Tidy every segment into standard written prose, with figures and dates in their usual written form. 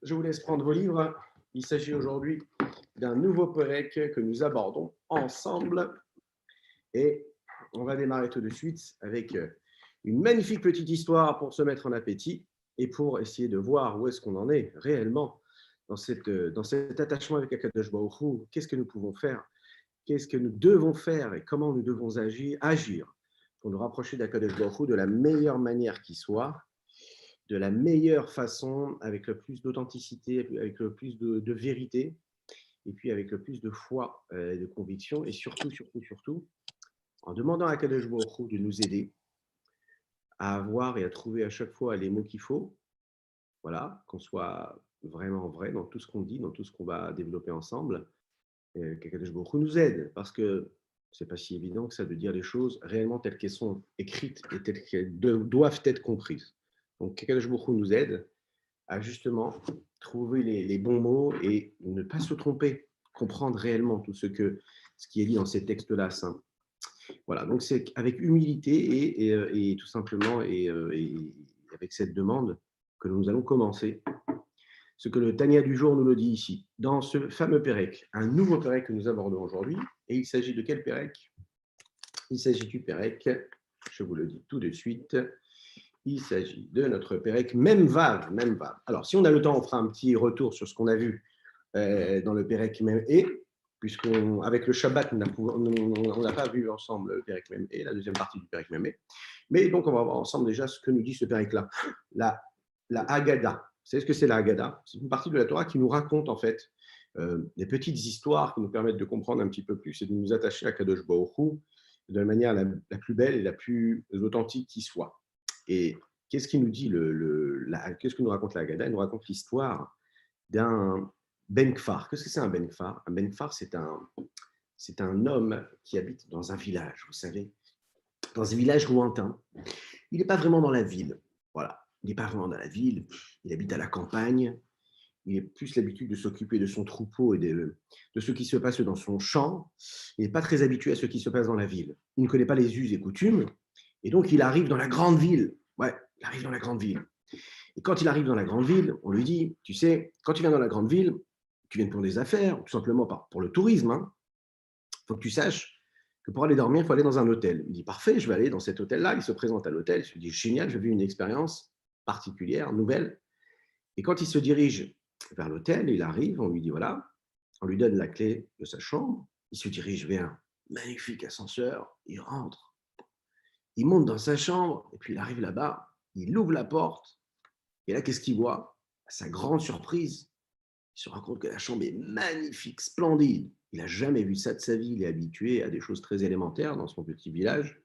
je vous laisse prendre vos livres. Il s'agit aujourd'hui d'un nouveau Pérec que nous abordons ensemble. Et on va démarrer tout de suite avec une magnifique petite histoire pour se mettre en appétit et pour essayer de voir où est-ce qu'on en est réellement dans cet attachement avec Akadosh Baruch Hu. Qu'est-ce que nous pouvons faire? Qu'est-ce que nous devons faire et comment nous devons agir pour nous rapprocher d'Akadosh Baruch Hu de la meilleure manière qui soit, de la meilleure façon, avec le plus d'authenticité, avec le plus de vérité, et puis avec le plus de foi et de conviction, et surtout, en demandant à Kadosh Baruch Hu de nous aider à avoir et à trouver à chaque fois les mots qu'il faut, voilà, qu'on soit vraiment vrai dans tout ce qu'on dit, dans tout ce qu'on va développer ensemble, qu'Akadosh Baruch Hu nous aide, parce que c'est pas si évident que ça de dire les choses réellement telles qu'elles sont écrites et telles qu'elles doivent être comprises. Donc qu'Akadosh Baruch Hu nous aide à justement trouver les bons mots et ne pas se tromper, comprendre réellement tout ce qui est dit dans ces textes-là saints. Voilà, donc c'est avec humilité et tout simplement et avec cette demande que nous allons commencer. Ce que le Tania du jour nous le dit ici, dans ce fameux Pérec, un nouveau Pérec que nous abordons aujourd'hui. Et il s'agit de quel Pérec? Il s'agit du Pérec, je vous le dis tout de suite, il s'agit de notre Pérec Memvav. Alors, si on a le temps, on fera un petit retour sur ce qu'on a vu dans le Pérec Mem E, puisqu'avec le Shabbat, on n'a pas vu ensemble le Pérec Mem E, la deuxième partie du Pérec Mem E. Mais donc, on va voir ensemble déjà ce que nous dit ce Pérec-là. La Haggadah. Vous savez ce que c'est la Haggadah? C'est une partie de la Torah qui nous raconte en fait des petites histoires qui nous permettent de comprendre un petit peu plus et de nous attacher à Kadosh Baruch Hu de la manière la plus belle et la plus authentique qui soit. Et qu'est-ce qui nous dit qu'est-ce que nous raconte la Haggadah? Elle nous raconte l'histoire d'un Ben Kfar. Qu'est-ce que c'est un Ben Kfar? Un Ben Kfar, c'est un homme qui habite dans un village, vous savez, dans un village lointain. Il n'est pas vraiment dans la ville. Voilà. Il n'est pas vraiment dans la ville. Il habite à la campagne. Il a plus l'habitude de s'occuper de son troupeau et de ce qui se passe dans son champ. Il n'est pas très habitué à ce qui se passe dans la ville. Il ne connaît pas les us et coutumes. Et donc, il arrive dans la grande ville. Ouais, il arrive dans la grande ville. Et quand il arrive dans la grande ville, on lui dit, tu sais, quand tu viens dans la grande ville, tu viens pour des affaires, tout simplement pour le tourisme. Il faut que tu saches que pour aller dormir, il faut aller dans un hôtel. Il dit, parfait, je vais aller dans cet hôtel-là. Il se présente à l'hôtel. Il se dit, génial, je vis une expérience particulière, nouvelle. Et quand il se dirige vers l'hôtel, il arrive, on lui dit, voilà, on lui donne la clé de sa chambre. Il se dirige vers un magnifique ascenseur. Il rentre. Il monte dans sa chambre. Et puis, il arrive là-bas. Il ouvre la porte. Et là, qu'est-ce qu'il voit? À sa grande surprise, il se rend compte que la chambre est magnifique, splendide. Il n'a jamais vu ça de sa vie. Il est habitué à des choses très élémentaires dans son petit village,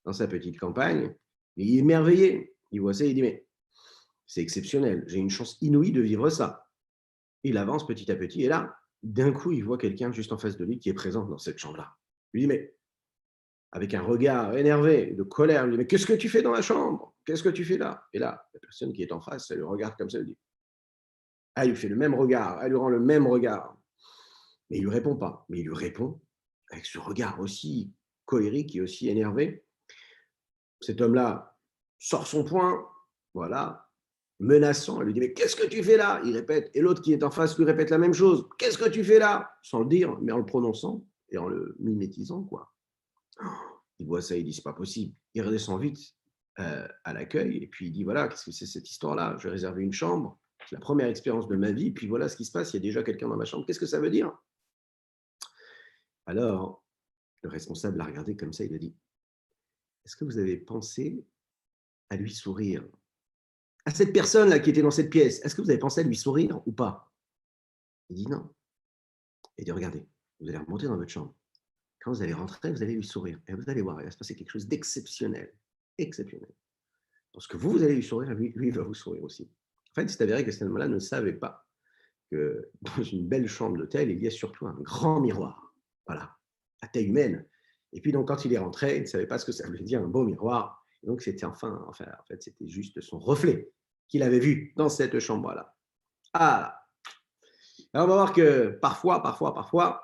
dans sa petite campagne. Et il est émerveillé. Il voit ça et il dit, mais c'est exceptionnel. J'ai une chance inouïe de vivre ça. Il avance petit à petit. Et là, d'un coup, il voit quelqu'un juste en face de lui qui est présent dans cette chambre-là. Il lui dit, mais avec un regard énervé, de colère, il lui dit, mais qu'est-ce que tu fais dans la chambre? Qu'est-ce que tu fais là? Et là, la personne qui est en face, elle le regarde comme ça, elle dit, ah, il lui fait le même regard, elle lui rend le même regard. Mais il ne lui répond pas. Mais il lui répond avec ce regard aussi colérique et aussi énervé. Cet homme-là sort son poing, voilà, menaçant. Elle lui dit, mais qu'est-ce que tu fais là? Il répète. Et l'autre qui est en face lui répète la même chose. Qu'est-ce que tu fais là? Sans le dire, mais en le prononçant et en le mimétisant, quoi. Il voit ça, il dit, c'est pas possible. Il redescend vite à l'accueil et puis il dit, voilà, qu'est-ce que c'est cette histoire-là? Je vais réserver une chambre. C'est la première expérience de ma vie. Puis voilà ce qui se passe. Il y a déjà quelqu'un dans ma chambre. Qu'est-ce que ça veut dire? Alors, le responsable l'a regardé comme ça. Il a dit, est-ce que vous avez pensé à lui sourire? À cette personne-là qui était dans cette pièce, est-ce que vous avez pensé à lui sourire ou pas? Il dit non. Il dit, regardez, vous allez remonter dans votre chambre. Quand vous allez rentrer, vous allez lui sourire. Et vous allez voir, il va se passer quelque chose d'exceptionnel. Exceptionnel. Parce que vous allez lui sourire, lui, il va vous sourire aussi. En fait, c'est avéré que cet homme-là ne savait pas que dans une belle chambre d'hôtel, il y a surtout un grand miroir. Voilà, à taille humaine. Et puis, donc, quand il est rentré, il ne savait pas ce que ça voulait dire, un beau miroir. Et donc, c'était en fait, c'était juste son reflet qu'il avait vu dans cette chambre-là. Ah! Alors, on va voir que parfois,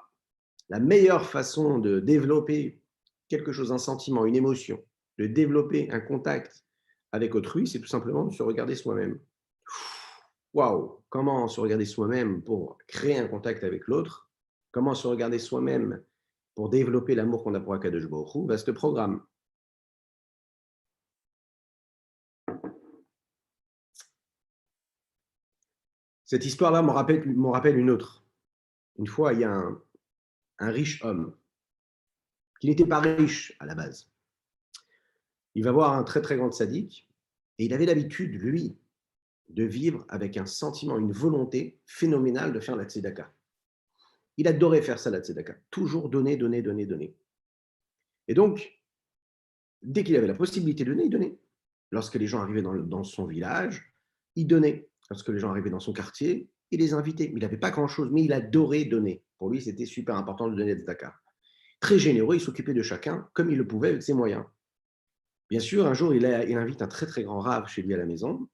la meilleure façon de développer quelque chose, un sentiment, une émotion, de développer un contact avec autrui, c'est tout simplement de se regarder soi-même. Waouh! Comment se regarder soi-même pour créer un contact avec l'autre? Comment se regarder soi-même pour développer l'amour qu'on a pour Akadosh Baruch Hu? Vaste programme. Cette histoire-là m'en rappelle une autre. Une fois, il y a un riche homme qui n'était pas riche à la base. Il va voir un très, très grand sadique et il avait l'habitude, lui, de vivre avec un sentiment, une volonté phénoménale de faire la tzedaka. Il adorait faire ça, la tzedaka. Toujours donner, donner, donner, donner. Et donc, dès qu'il avait la possibilité de donner, il donnait. Lorsque les gens arrivaient dans son village, il donnait. Lorsque les gens arrivaient dans son quartier, il les invitait. Il n'avait pas grand-chose, mais il adorait donner. Pour lui, c'était super important de donner la tzedaka. Très généreux, il s'occupait de chacun comme il le pouvait avec ses moyens. Bien sûr, un jour, il invite un très, très grand rave chez lui à la maison.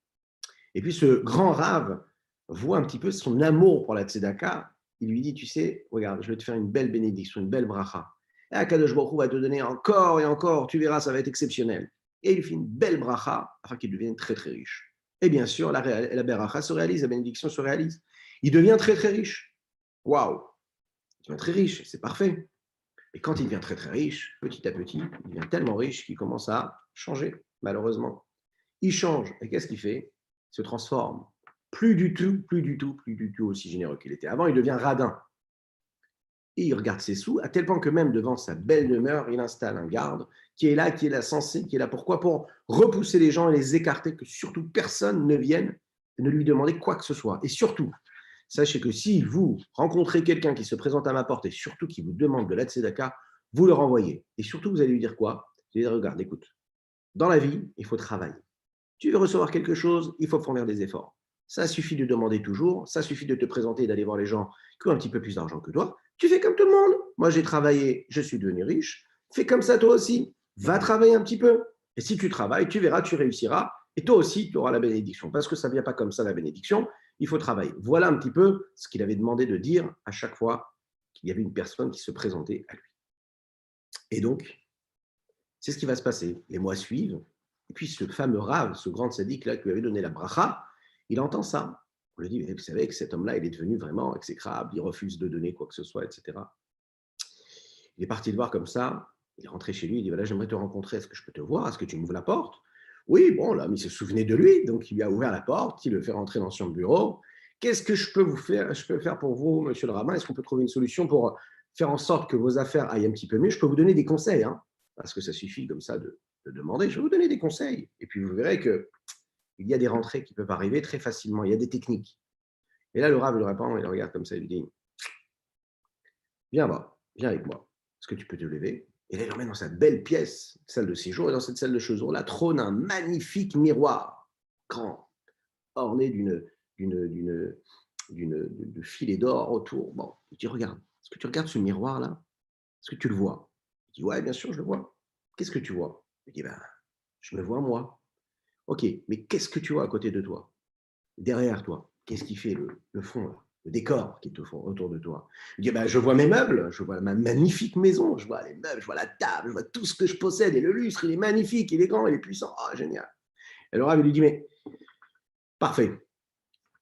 Et puis, ce grand rave voit un petit peu son amour pour la tzedaka. Il lui dit, tu sais, regarde, je vais te faire une belle bénédiction, une belle bracha. Et Akadosh Baruch Hu va te donner encore et encore, tu verras, ça va être exceptionnel. Et il lui fait une belle bracha afin qu'il devienne très, très riche. Et bien sûr, la bracha se réalise, la bénédiction se réalise. Il devient très, très riche. Waouh! Il devient très riche, c'est parfait. Et quand il devient très, très riche, petit à petit, il devient tellement riche qu'il commence à changer, malheureusement. Il change. Et qu'est-ce qu'il fait? Il se transforme. Plus du tout, plus du tout, plus du tout aussi généreux qu'il était. Avant, il devient radin. Et il regarde ses sous, à tel point que même devant sa belle demeure, il installe un garde qui est là censé, qui est là pourquoi? Pour repousser les gens et les écarter, que surtout personne ne vienne ne lui demander quoi que ce soit. Et surtout, sachez que si vous rencontrez quelqu'un qui se présente à ma porte et surtout qui vous demande de l'aide tzedaka, vous le renvoyez. Et surtout, vous allez lui dire quoi? Vous allez dire, regarde, écoute, dans la vie, il faut travailler. Tu veux recevoir quelque chose, il faut fournir des efforts. Ça suffit de demander toujours, ça suffit de te présenter et d'aller voir les gens qui ont un petit peu plus d'argent que toi. Tu fais comme tout le monde. Moi, j'ai travaillé, je suis devenu riche. Fais comme ça toi aussi. Va travailler un petit peu. Et si tu travailles, tu verras, tu réussiras. Et toi aussi, tu auras la bénédiction. Parce que ça ne vient pas comme ça, la bénédiction. Il faut travailler. Voilà un petit peu ce qu'il avait demandé de dire à chaque fois qu'il y avait une personne qui se présentait à lui. Et donc, c'est ce qui va se passer. Les mois suivent. Et puis ce fameux Rav, ce grand sadique-là qui lui avait donné la bracha, il entend ça. On lui dit, vous savez que cet homme-là, il est devenu vraiment exécrable, il refuse de donner quoi que ce soit, etc. Il est parti le voir comme ça, il est rentré chez lui, il dit, voilà, j'aimerais te rencontrer, est-ce que je peux te voir, est-ce que tu m'ouvres la porte? Oui, bon, là, mais il se souvenait de lui, donc il lui a ouvert la porte, il le fait rentrer dans son bureau. Qu'est-ce que je peux faire pour vous, monsieur le rabbin? Est-ce qu'on peut trouver une solution pour faire en sorte que vos affaires aillent un petit peu mieux? Je peux vous donner des conseils, hein, parce que ça suffit comme ça de demander. Je vais vous donner des conseils. Et puis vous verrez qu'il y a des rentrées qui peuvent arriver très facilement. Il y a des techniques. Et là, le Rav, il le répond, il le regarde comme ça, il lui dit, viens avec moi. Est-ce que tu peux te lever? Et là, il l'emmène dans sa belle pièce, salle de séjour. Et dans cette salle de séjour, là, trône un magnifique miroir, grand, orné de filets d'or autour. Bon, il dit, regarde, est-ce que tu regardes ce miroir-là? Est-ce que tu le vois? Il dit, ouais, bien sûr, je le vois. Qu'est-ce que tu vois? Il dit, ben, je me vois moi. Ok, mais qu'est-ce que tu vois à côté de toi? Derrière toi, qu'est-ce qui fait le fond, là, le décor qui est autour de toi? Il dit, ben, je vois mes meubles, je vois ma magnifique maison, je vois les meubles, je vois la table, je vois tout ce que je possède, et le lustre, il est magnifique, il est grand, il est puissant, oh, génial. Et le Rav, il lui dit, mais parfait.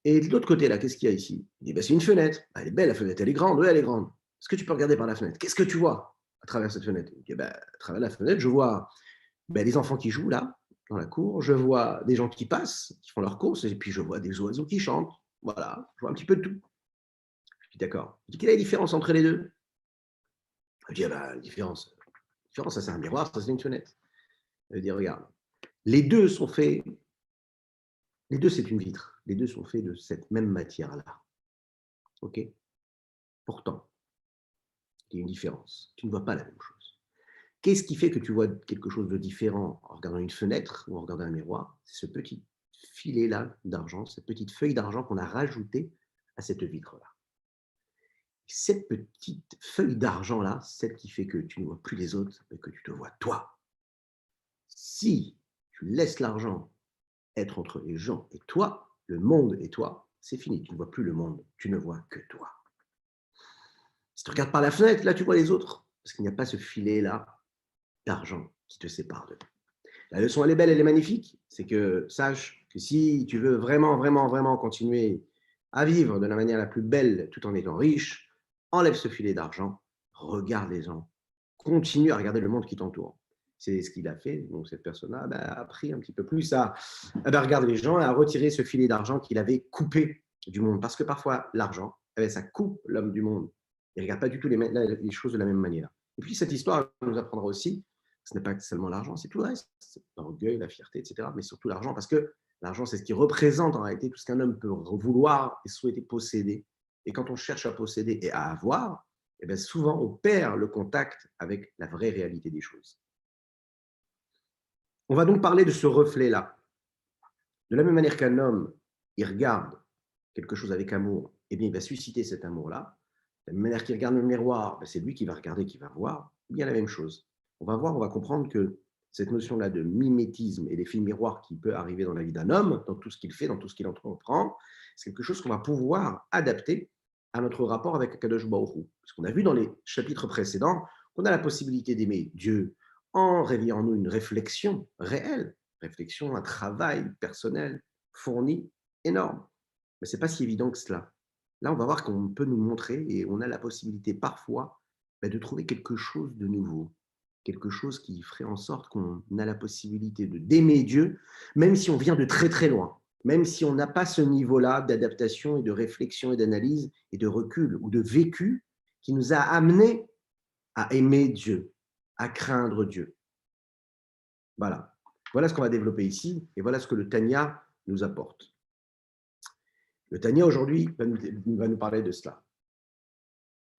Et de l'autre côté, là, qu'est-ce qu'il y a ici? Il dit, ben, c'est une fenêtre. Ah, elle est belle, la fenêtre, elle est grande, oui, elle est grande. Est-ce que tu peux regarder par la fenêtre? Qu'est-ce que tu vois à travers cette fenêtre? Il dit, ben, à travers la fenêtre, je vois les enfants qui jouent là, dans la cour, je vois des gens qui passent, qui font leurs courses, et puis je vois des oiseaux qui chantent. Voilà, je vois un petit peu de tout. Je dis, d'accord. Je dis, quelle est la différence entre les deux? Je dis, ah ben, la différence, ça c'est un miroir, ça c'est une fenêtre. Elle dit, regarde, les deux sont faits, les deux c'est une vitre, les deux sont faits de cette même matière-là. OK? Pourtant, il y a une différence. Tu ne vois pas la même chose. Qu'est-ce qui fait que tu vois quelque chose de différent en regardant une fenêtre ou en regardant un miroir? C'est ce petit filet-là d'argent, cette petite feuille d'argent qu'on a rajoutée à cette vitre-là. Cette petite feuille d'argent-là, celle qui fait que tu ne vois plus les autres, mais que tu te vois toi. Si tu laisses l'argent être entre les gens et toi, le monde et toi, c'est fini. Tu ne vois plus le monde, tu ne vois que toi. Si tu regardes par la fenêtre, là, tu vois les autres, parce qu'il n'y a pas ce filet-là d'argent qui te sépare d'eux. La leçon, elle est belle, elle est magnifique. C'est que sache Que si tu veux vraiment, vraiment, vraiment continuer à vivre de la manière la plus belle tout en étant riche, enlève ce filet d'argent, regarde les gens, continue à regarder le monde qui t'entoure. C'est ce qu'il a fait. Donc, cette personne-là a appris un petit peu plus à regarder les gens et à retirer ce filet d'argent qu'il avait coupé du monde. Parce que parfois, l'argent, ça coupe l'homme du monde. Il ne regarde pas du tout les choses de la même manière. Et puis, cette histoire nous apprendra aussi, ce n'est pas seulement l'argent, c'est tout le reste. C'est l'orgueil, la fierté, etc. Mais surtout l'argent, parce que l'argent, c'est ce qui représente en réalité tout ce qu'un homme peut vouloir et souhaiter posséder. Et quand on cherche à posséder et à avoir, eh bien souvent on perd le contact avec la vraie réalité des choses. On va donc parler de ce reflet-là. De la même manière qu'un homme, il regarde quelque chose avec amour, eh bien il va susciter cet amour-là. De la même manière qu'il regarde le miroir, c'est lui qui va regarder, qui va voir. Eh bien la même chose. On va voir, on va comprendre que cette notion-là de mimétisme et l'effet miroir qui peut arriver dans la vie d'un homme, dans tout ce qu'il fait, dans tout ce qu'il entreprend, c'est quelque chose qu'on va pouvoir adapter à notre rapport avec Akadosh Baruch Hu. Parce qu'on a vu dans les chapitres précédents qu'on a la possibilité d'aimer Dieu en réveillant en nous une réflexion réelle, réflexion, un travail personnel fourni énorme. Mais ce n'est pas si évident que cela. Là, on va voir qu'on peut nous montrer et on a la possibilité parfois de trouver quelque chose de nouveau, quelque chose qui ferait en sorte qu'on a la possibilité d'aimer Dieu, même si on vient de très très loin, même si on n'a pas ce niveau-là d'adaptation et de réflexion et d'analyse et de recul ou de vécu qui nous a amenés à aimer Dieu, à craindre Dieu. Voilà. Voilà ce qu'on va développer ici et voilà ce que le Tanya nous apporte. Le Tanya aujourd'hui va nous parler de cela.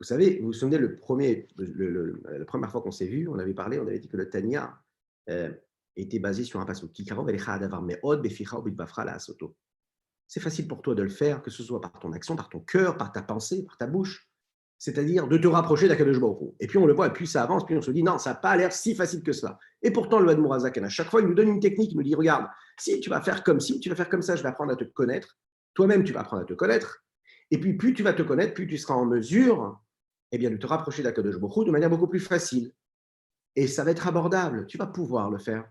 Vous savez, vous vous souvenez, la première fois qu'on s'est vu, on avait parlé, on avait dit que le Tanya était basé sur un passage. C'est facile pour toi de le faire, que ce soit par ton action, par ton cœur, par ta pensée, par ta bouche, c'est-à-dire de te rapprocher d'Akadosh Baruch Hu. Et puis on le voit, et puis ça avance, puis on se dit non, ça n'a pas l'air si facile que cela. Et pourtant, le Admour Azaken, à chaque fois, il nous donne une technique, il nous dit regarde, si tu vas faire comme ci, tu vas faire comme ça, je vais apprendre à te connaître. Toi-même, tu vas apprendre à te connaître. Et puis, plus tu vas te connaître, plus tu seras en mesure de te rapprocher d'Akadosh Baruch Hu de manière beaucoup plus facile. Et ça va être abordable, tu vas pouvoir le faire.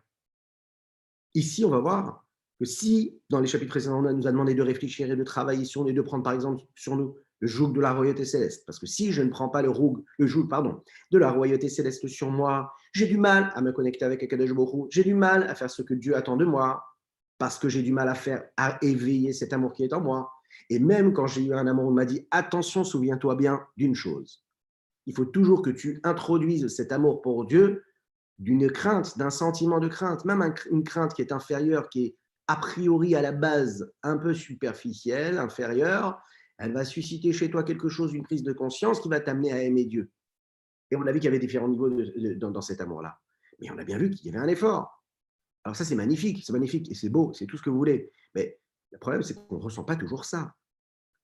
Ici, on va voir que si, dans les chapitres précédents, on nous a demandé de réfléchir et de travailler sur nous et de prendre, par exemple, sur nous le joug de la royauté céleste, parce que si je ne prends pas le joug de la royauté céleste sur moi, j'ai du mal à me connecter avec Akadosh Baruch Hu, j'ai du mal à faire ce que Dieu attend de moi, parce que j'ai du mal à éveiller cet amour qui est en moi. Et même quand j'ai eu un amour, on m'a dit, attention, souviens-toi bien d'une chose. Il faut toujours que tu introduises cet amour pour Dieu d'une crainte, d'un sentiment de crainte, même une crainte qui est inférieure, qui est a priori à la base un peu superficielle, inférieure, elle va susciter chez toi quelque chose, une prise de conscience qui va t'amener à aimer Dieu. Et on a vu qu'il y avait différents niveaux dans cet amour-là. Mais on a bien vu qu'il y avait un effort. Alors ça, c'est magnifique et c'est beau, c'est tout ce que vous voulez. Mais le problème, c'est qu'on ne ressent pas toujours ça.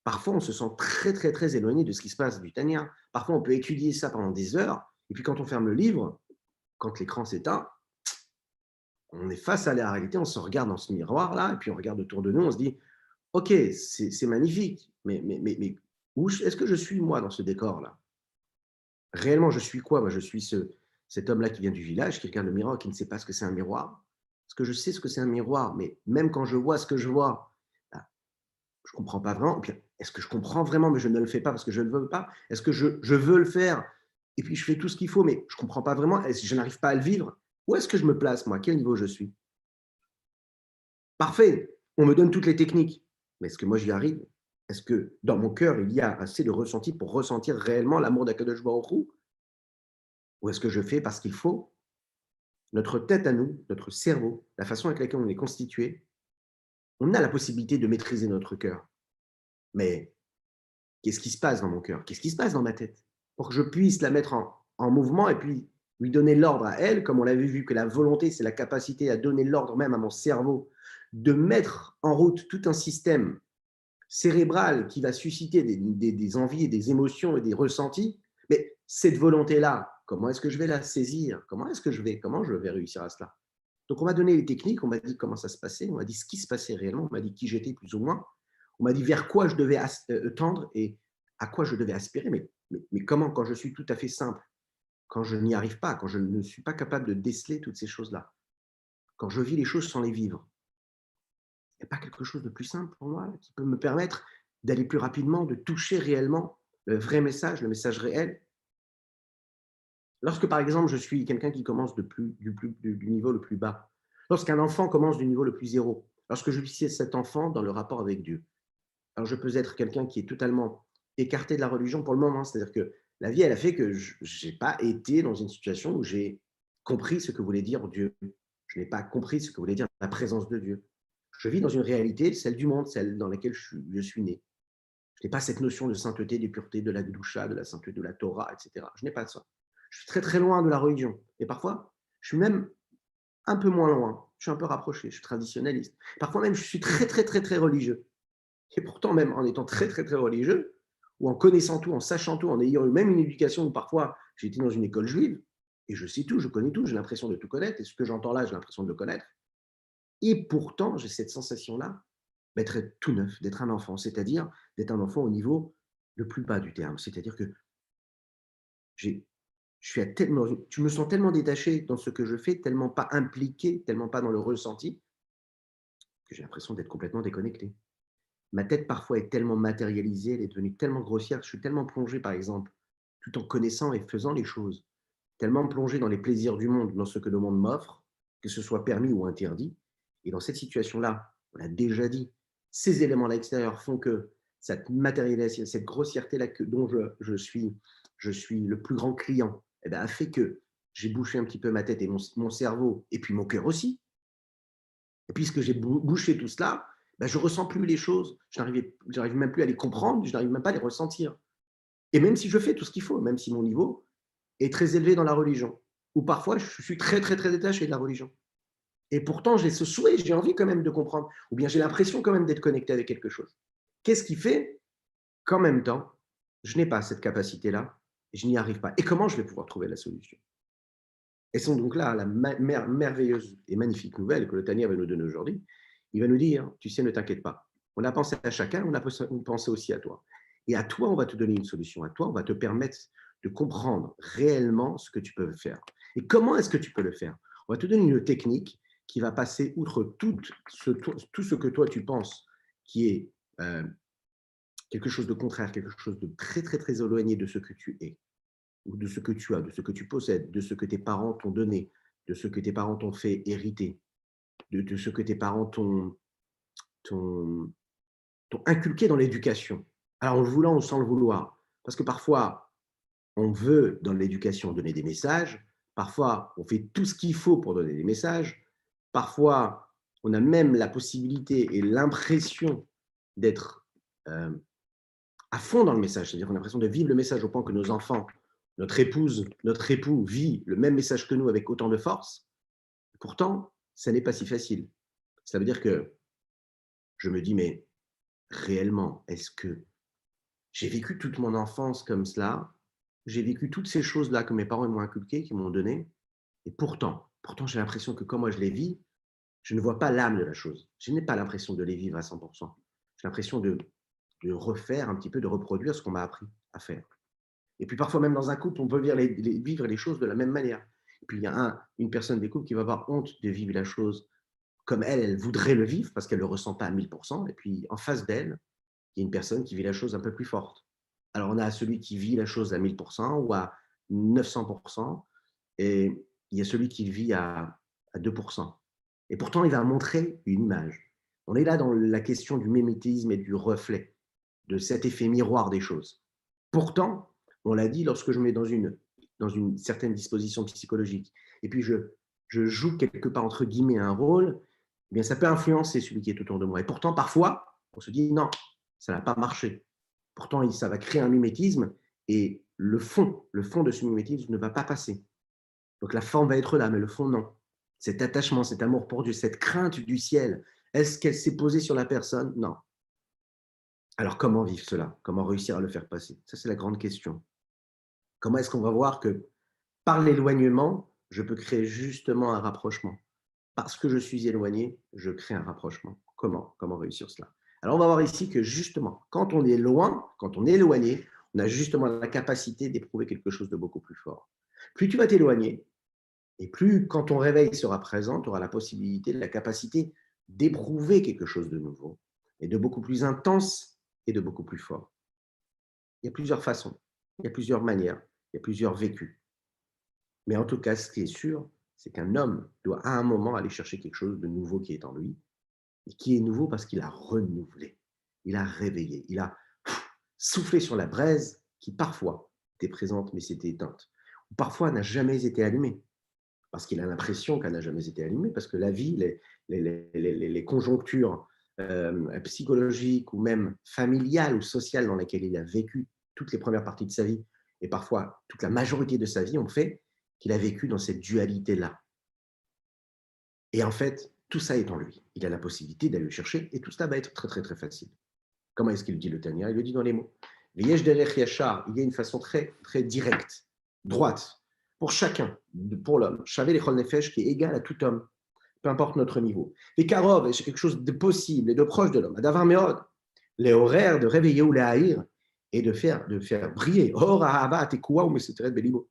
Parfois, on se sent très, très, très éloigné de ce qui se passe du Tanya. Parfois, on peut étudier ça pendant des heures, et puis quand on ferme le livre, quand l'écran s'éteint, on est face à la réalité, on se regarde dans ce miroir-là, et puis on regarde autour de nous, on se dit, OK, c'est magnifique, mais où est-ce que je suis, moi, dans ce décor-là? Réellement, je suis quoi? Moi, je suis cet homme-là qui vient du village, qui regarde le miroir, qui ne sait pas ce que c'est un miroir. Parce que je sais ce que c'est un miroir, mais même quand je vois ce que je vois, bah, je ne comprends pas vraiment. Puis, est-ce que je comprends vraiment, mais je ne le fais pas parce que je ne le veux pas? Est-ce que je veux le faire et puis je fais tout ce qu'il faut, mais je ne comprends pas vraiment? Je n'arrive pas à le vivre? Où est-ce que je me place, moi? À quel niveau je suis? Parfait, on me donne toutes les techniques. Mais est-ce que moi j'y arrive? Est-ce que dans mon cœur, il y a assez de ressenti pour ressentir réellement l'amour d'Akadosh Baruch Hu? Ou est-ce que je fais parce qu'il faut? Notre tête à nous, notre cerveau, la façon avec laquelle on est constitué, on a la possibilité de maîtriser notre cœur. Mais qu'est-ce qui se passe dans mon cœur? Qu'est-ce qui se passe dans ma tête? Pour que je puisse la mettre en mouvement et puis lui donner l'ordre à elle, comme on l'avait vu que la volonté, c'est la capacité à donner l'ordre même à mon cerveau, de mettre en route tout un système cérébral qui va susciter des envies et des émotions et des ressentis. Mais cette volonté-là, comment est-ce que je vais la saisir? Comment je vais réussir à cela? Donc, on m'a donné les techniques, on m'a dit comment ça se passait, on m'a dit ce qui se passait réellement, on m'a dit qui j'étais plus ou moins, on m'a dit vers quoi je devais tendre et à quoi je devais aspirer. Mais comment, quand je suis tout à fait simple, quand je n'y arrive pas, quand je ne suis pas capable de déceler toutes ces choses-là, quand je vis les choses sans les vivre? Il n'y a pas quelque chose de plus simple pour moi qui peut me permettre d'aller plus rapidement, de toucher réellement le vrai message, le message réel? Lorsque, par exemple, je suis quelqu'un qui commence du niveau le plus bas, lorsqu'un enfant commence du niveau le plus zéro, lorsque je suis cet enfant dans le rapport avec Dieu, alors je peux être quelqu'un qui est totalement écarté de la religion pour le moment. C'est-à-dire que la vie, elle a fait que je n'ai pas été dans une situation où j'ai compris ce que voulait dire Dieu. Je n'ai pas compris ce que voulait dire la présence de Dieu. Je vis dans une réalité, celle du monde, celle dans laquelle je suis né. Je n'ai pas cette notion de sainteté, de pureté, de la doucha, de la sainteté de la Torah, etc. Je n'ai pas ça. Je suis très très loin de la religion. Et parfois, je suis même un peu moins loin. Je suis un peu rapproché. Je suis traditionnaliste. Parfois même, je suis très très très très religieux. Et pourtant, même en étant très très très religieux, ou en connaissant tout, en sachant tout, en ayant eu même une éducation où parfois j'ai été dans une école juive, et je sais tout, je connais tout, j'ai l'impression de tout connaître, et ce que j'entends là, j'ai l'impression de le connaître. Et pourtant, j'ai cette sensation-là d'être tout neuf, d'être un enfant, c'est-à-dire d'être un enfant au niveau le plus bas du terme. C'est-à-dire que j'ai je suis à tellement je me sens tellement détaché dans ce que je fais, tellement pas impliqué, tellement pas dans le ressenti, que j'ai l'impression d'être complètement déconnecté. Ma tête parfois est tellement matérialisée, elle est devenue tellement grossière, je suis tellement plongé, par exemple, tout en connaissant et faisant les choses, tellement plongé dans les plaisirs du monde, dans ce que le monde m'offre, que ce soit permis ou interdit. Et dans cette situation-là, on l'a déjà dit, ces éléments-là extérieurs font que cette matérialisation, cette grossièreté-là dont je suis le plus grand client, eh ben, a fait que j'ai bouché un petit peu ma tête et mon cerveau, et puis mon cœur aussi. Et puisque j'ai bouché tout cela, ben, je ne ressens plus les choses. Je n'arrive même plus à les comprendre, je n'arrive même pas à les ressentir. Et même si je fais tout ce qu'il faut, même si mon niveau est très élevé dans la religion, ou parfois je suis très, très, très détaché de la religion. Et pourtant, j'ai ce souhait, j'ai envie quand même de comprendre, ou bien j'ai l'impression quand même d'être connecté avec quelque chose. Qu'est-ce qui fait qu'en même temps, je n'ai pas cette capacité-là, et je n'y arrive pas? Et comment je vais pouvoir trouver la solution? Et sont donc là la merveilleuse et magnifique nouvelle que le Tanya va nous donner aujourd'hui. Il va nous dire, tu sais, ne t'inquiète pas. On a pensé à chacun, on a pensé aussi à toi. Et à toi, on va te donner une solution. À toi, on va te permettre de comprendre réellement ce que tu peux faire. Et comment est-ce que tu peux le faire? On va te donner une technique qui va passer outre tout ce que toi tu penses qui est euh, quelque chose de contraire, quelque chose de très, très, très éloigné de ce que tu es ou de ce que tu as, de ce que tu possèdes, de ce que tes parents t'ont donné, de ce que tes parents t'ont fait hériter, de ce que tes parents t'ont inculqué dans l'éducation. Alors, en le voulant ou sans le vouloir. Parce que parfois, on veut, dans l'éducation, donner des messages. Parfois, on fait tout ce qu'il faut pour donner des messages. Parfois, on a même la possibilité et l'impression d'être euh, à fond dans le message. C'est-à-dire qu'on a l'impression de vivre le message au point que nos enfants, notre épouse, notre époux vit le même message que nous avec autant de force. Pourtant, ça n'est pas si facile. Ça veut dire que je me dis, mais réellement, est-ce que j'ai vécu toute mon enfance comme cela? J'ai vécu toutes ces choses-là que mes parents m'ont inculquées, qui m'ont donné. Et pourtant, j'ai l'impression que quand moi je les vis, je ne vois pas l'âme de la chose. Je n'ai pas l'impression de les vivre à 100%. J'ai l'impression de refaire un petit peu, de reproduire ce qu'on m'a appris à faire. Et puis parfois, même dans un couple, on peut vivre les choses de la même manière. Et puis il y a une personne des couples qui va avoir honte de vivre la chose comme elle voudrait le vivre parce qu'elle ne le ressent pas à 1000%. Et puis en face d'elle, il y a une personne qui vit la chose un peu plus forte. Alors on a celui qui vit la chose à 1000% ou à 900%, et il y a celui qui vit à 2%. Et pourtant, il va montrer une image. On est là dans la question du mimétisme et du reflet, de cet effet miroir des choses. Pourtant, on l'a dit, lorsque je me mets dans une certaine disposition psychologique, et puis je joue quelque part, entre guillemets, un rôle, eh bien, ça peut influencer celui qui est autour de moi. Et pourtant, parfois, on se dit, non, ça n'a pas marché. Pourtant, ça va créer un mimétisme, et le fond de ce mimétisme ne va pas passer. Donc la forme va être là, mais le fond, non. Cet attachement, cet amour pour Dieu, cette crainte du ciel, est-ce qu'elle s'est posée sur la personne? Non. Alors comment vivre cela? Comment réussir à le faire passer? Ça, c'est la grande question. Comment est-ce qu'on va voir que par l'éloignement, je peux créer justement un rapprochement? Parce que je suis éloigné, je crée un rapprochement. Comment réussir cela? Alors on va voir ici que justement, quand on est loin, quand on est éloigné, on a justement la capacité d'éprouver quelque chose de beaucoup plus fort. Plus tu vas t'éloigner, et plus, quand ton réveil sera présent, tu auras la possibilité, la capacité d'éprouver quelque chose de nouveau, et de beaucoup plus intense et de beaucoup plus fort. Il y a plusieurs façons, il y a plusieurs manières, il y a plusieurs vécus. Mais en tout cas, ce qui est sûr, c'est qu'un homme doit à un moment aller chercher quelque chose de nouveau qui est en lui, et qui est nouveau parce qu'il a renouvelé, il a réveillé, il a soufflé sur la braise qui parfois était présente mais s'était éteinte, ou parfois n'a jamais été allumée, parce qu'il a l'impression qu'elle n'a jamais été allumée, parce que la vie, les conjonctures psychologiques ou même familiales ou sociales dans lesquelles il a vécu toutes les premières parties de sa vie, et parfois toute la majorité de sa vie, ont fait qu'il a vécu dans cette dualité-là. Et en fait, tout ça est en lui. Il a la possibilité d'aller le chercher, et tout cela va être très, très, très facile. Comment est-ce qu'il dit le Tania? Il le dit dans les mots. Il y a une façon très, très directe, droite, pour chacun, pour l'homme. Shavé l'echol nefesh, qui est égal à tout homme, peu importe notre niveau. Les karov, c'est quelque chose de possible et de proche de l'homme. Adavar meod, les horaires de réveiller ou les haïr, et de faire briller. Or, ahava, tekua ou meseteret belibo.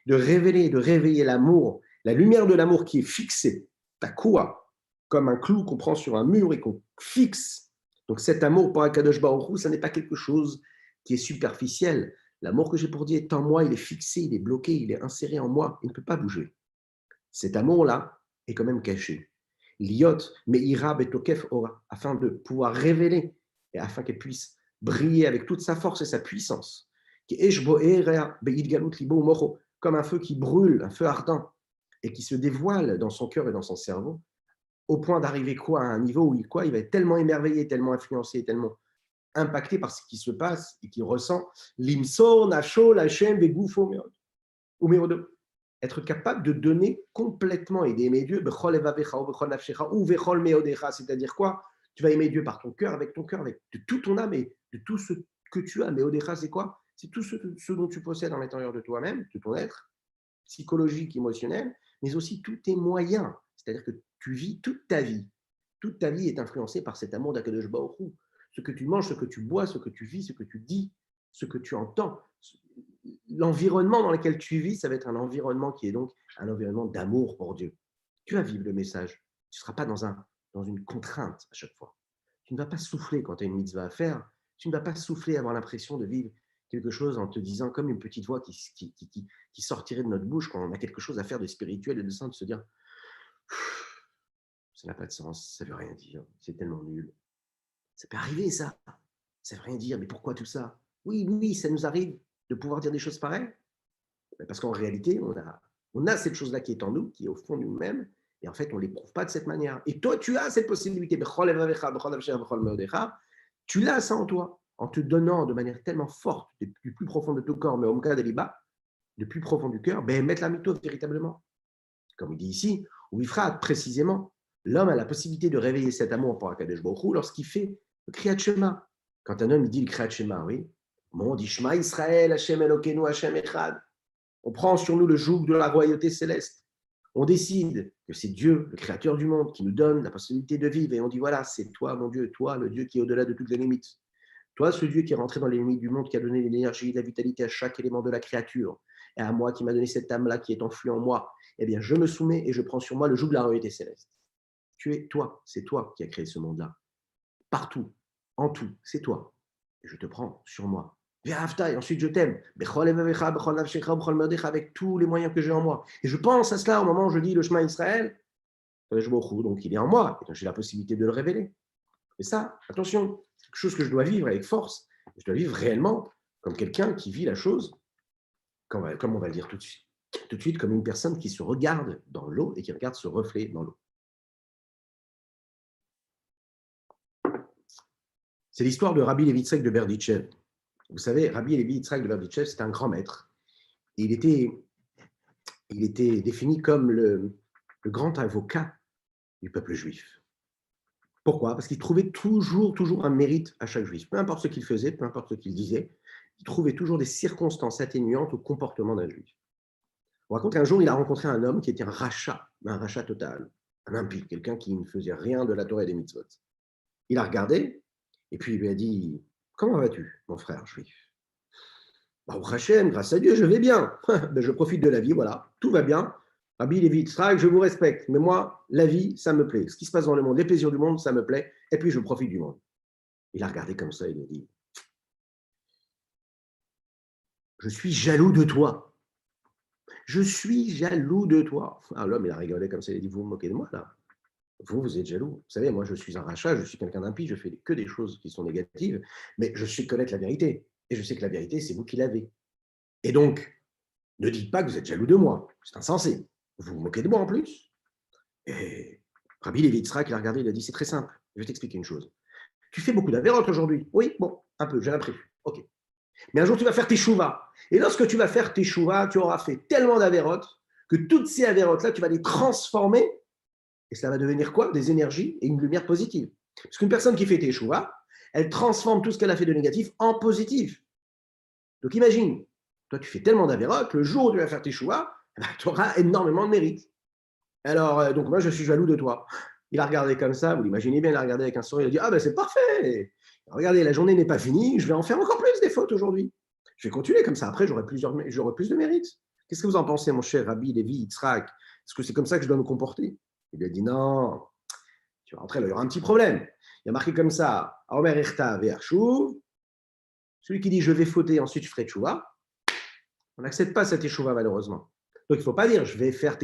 De révéler, de réveiller l'amour, la lumière de l'amour qui est fixée, takua, comme un clou qu'on prend sur un mur et qu'on fixe. Donc cet amour pour Akadosh Baruch Hu, ça n'est pas quelque chose qui est superficiel. L'amour que j'ai pour Dieu est en moi, il est fixé, il est bloqué, il est inséré en moi, il ne peut pas bouger. Cet amour-là est quand même caché. Liot, meira betokef ora, afin de pouvoir révéler et afin qu'elle puisse briller avec toute sa force et sa puissance. Comme un feu qui brûle, un feu ardent, et qui se dévoile dans son cœur et dans son cerveau, au point d'arriver quoi à un niveau où il va être tellement émerveillé, tellement influencé, tellement impacté par ce qui se passe et qu'il ressent l'imso, nacho, lachem, begufo, ou meodo. Être capable de donner complètement et d'aimer Dieu, c'est-à-dire quoi? Tu vas aimer Dieu par ton cœur, avec de tout ton âme et de tout ce que tu as. Mais Odecha, c'est quoi? C'est tout ce dont tu possèdes à l'intérieur de toi-même, de ton être, psychologique, émotionnel, mais aussi tous tes moyens. C'est-à-dire que tu vis toute ta vie. Toute ta vie est influencée par cet amour d'Akadosh Baruch Hu. Ce que tu manges, ce que tu bois, ce que tu vis, ce que tu dis, ce que tu entends. L'environnement dans lequel tu vis, ça va être un environnement qui est donc un environnement d'amour pour Dieu. Tu vas vivre le message. Tu ne seras pas dans une contrainte à chaque fois. Tu ne vas pas souffler quand tu as une mitzvah à faire. Tu ne vas pas souffler, avoir l'impression de vivre quelque chose en te disant, comme une petite voix qui sortirait de notre bouche quand on a quelque chose à faire de spirituel et de saint, de se dire, ça n'a pas de sens, ça ne veut rien dire, c'est tellement nul. Ça peut arriver, ça. Ça ne veut rien dire, mais pourquoi tout ça? Oui, oui, ça nous arrive de pouvoir dire des choses pareilles. Parce qu'en réalité, on a cette chose-là qui est en nous, qui est au fond de nous-mêmes, et en fait, on ne l'éprouve pas de cette manière. Et toi, tu as cette possibilité. Tu l'as ça en toi, en te donnant de manière tellement forte, du plus profond de ton corps, mais au cas de l'Iba, du plus profond du cœur, mettre la mytho véritablement. Comme il dit ici, ou il fera précisément, l'homme a la possibilité de réveiller cet amour pour Akadosh Baruch Hu lorsqu'il fait le Kriyat Shema. Quand un homme dit le Kriyat Shema, oui, on dit Shema Israël, Hashem Elokeinu, Hashem Echad. On prend sur nous le joug de la royauté céleste. On décide que c'est Dieu, le créateur du monde, qui nous donne la possibilité de vivre. Et on dit, voilà, c'est toi, mon Dieu, toi, le Dieu qui est au-delà de toutes les limites. Toi, ce Dieu qui est rentré dans les limites du monde, qui a donné l'énergie et la vitalité à chaque élément de la créature, et à moi qui m'a donné cette âme-là qui est enfouie en moi, eh bien, je me soumets et je prends sur moi le joug de la royauté céleste. Tu es toi, c'est toi qui as créé ce monde-là. Partout, en tout, c'est toi. Et je te prends sur moi. Et ensuite je t'aime. Avec tous les moyens que j'ai en moi. Et je pense à cela au moment où je dis le chemin Israël. Donc il est en moi. Et donc j'ai la possibilité de le révéler. Et ça, attention, c'est quelque chose que je dois vivre avec force. Je dois vivre réellement comme quelqu'un qui vit la chose, comme on va le dire tout de suite, comme une personne qui se regarde dans l'eau et qui regarde ce reflet dans l'eau. C'est l'histoire de Rabbi Levi Yitzhak de Berditchev. Vous savez, Rabbi Levi Yitzhak de Berditchev, c'est un grand maître. Et il était défini comme le grand avocat du peuple juif. Pourquoi? Parce qu'il trouvait toujours un mérite à chaque juif. Peu importe ce qu'il faisait, peu importe ce qu'il disait, il trouvait toujours des circonstances atténuantes au comportement d'un juif. On raconte qu'un jour, il a rencontré un homme qui était un rachat total, un impie, quelqu'un qui ne faisait rien de la Torah et des mitzvot. Il a regardé, et puis il lui a dit, « Comment vas-tu, mon frère juif ?» Au Hachem, grâce à Dieu, je vais bien. Je profite de la vie, voilà, tout va bien. Rabbi Levi Yitzhak, je vous respecte, mais moi, la vie, ça me plaît. Ce qui se passe dans le monde, les plaisirs du monde, ça me plaît, et puis je profite du monde. Il a regardé comme ça, il a dit, je suis jaloux de toi. Je suis jaloux de toi. Ah, l'homme, il a rigolé comme ça, il a dit, vous vous moquez de moi, là. Vous êtes jaloux. Vous savez, moi, je suis un rachat, je suis quelqu'un d'impie, je fais que des choses qui sont négatives, mais je sais connaître la vérité. Et je sais que la vérité, c'est vous qui l'avez. Et donc, ne dites pas que vous êtes jaloux de moi. C'est insensé. Vous vous moquez de moi en plus. Et Rabbi Levi Yitzhak, il a regardé, il a dit, c'est très simple. Je vais t'expliquer une chose. Tu fais beaucoup d'avérotes aujourd'hui. Oui, bon, un peu, j'ai imprévu. OK. Mais un jour, tu vas faire tes chouvas. Et lorsque tu vas faire tes chouvas, tu auras fait tellement d'avérotes que toutes ces avérotes-là, tu vas les transformer. Et cela va devenir quoi? Des énergies et une lumière positive. Parce qu'une personne qui fait tes chouvas, elle transforme tout ce qu'elle a fait de négatif en positif. Donc imagine, toi, tu fais tellement d'avérotes, le jour où tu vas faire tes chouvas, tu auras énormément de mérite. Alors, donc moi, je suis jaloux de toi. Il a regardé comme ça, vous l'imaginez bien, il a regardé avec un sourire, il a dit, ah ben c'est parfait. Regardez, la journée n'est pas finie, je vais en faire encore plus des fautes aujourd'hui. Je vais continuer comme ça, après j'aurai plus de mérite. Qu'est-ce que vous en pensez, mon cher Rabbi Levi Yitzhak? Est-ce que c'est comme ça que je dois me comporter? Il lui a dit, non, tu vas rentrer là, il y aura un petit problème. Il a marqué comme ça, Omer Erta Ve'arshuv, celui qui dit je vais fauter, ensuite je ferai tchouva. On n'accepte pas cette échouva, malheureusement. Donc, il ne faut pas dire je vais faire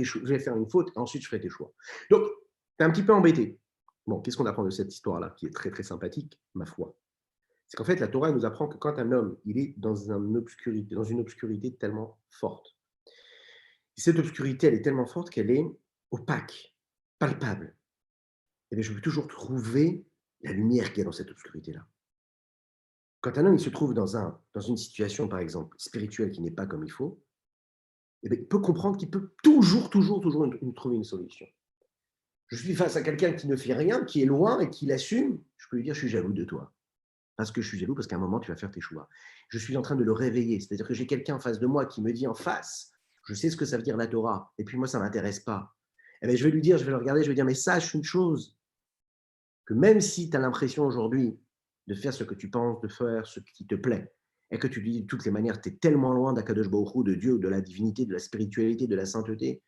une faute, ensuite je ferai tes choix. Donc, tu es un petit peu embêté. Bon, qu'est-ce qu'on apprend de cette histoire-là, qui est très, très sympathique, ma foi? C'est qu'en fait, la Torah nous apprend que quand un homme il est dans une obscurité tellement forte, et cette obscurité, elle est tellement forte qu'elle est opaque, palpable, et bien, je peux toujours trouver la lumière qu'il y a dans cette obscurité-là. Quand un homme il se trouve dans une situation, par exemple, spirituelle qui n'est pas comme il faut, eh bien, il peut comprendre qu'il peut toujours trouver une solution. Je suis face à quelqu'un qui ne fait rien, qui est loin et qui l'assume. Je peux lui dire, je suis jaloux de toi. Parce que je suis jaloux, parce qu'à un moment, tu vas faire tes choix. Je suis en train de le réveiller. C'est-à-dire que j'ai quelqu'un en face de moi qui me dit en face, je sais ce que ça veut dire la Torah, et puis moi, ça ne m'intéresse pas. Eh bien, je vais lui dire, je vais le regarder, je vais lui dire, mais sache une chose, que même si tu as l'impression aujourd'hui de faire ce que tu penses, de faire ce qui te plaît, et que tu dis de toutes les manières, tu es tellement loin d'Akadosh Baruch Hu, de Dieu, de la divinité, de la spiritualité, de la sainteté,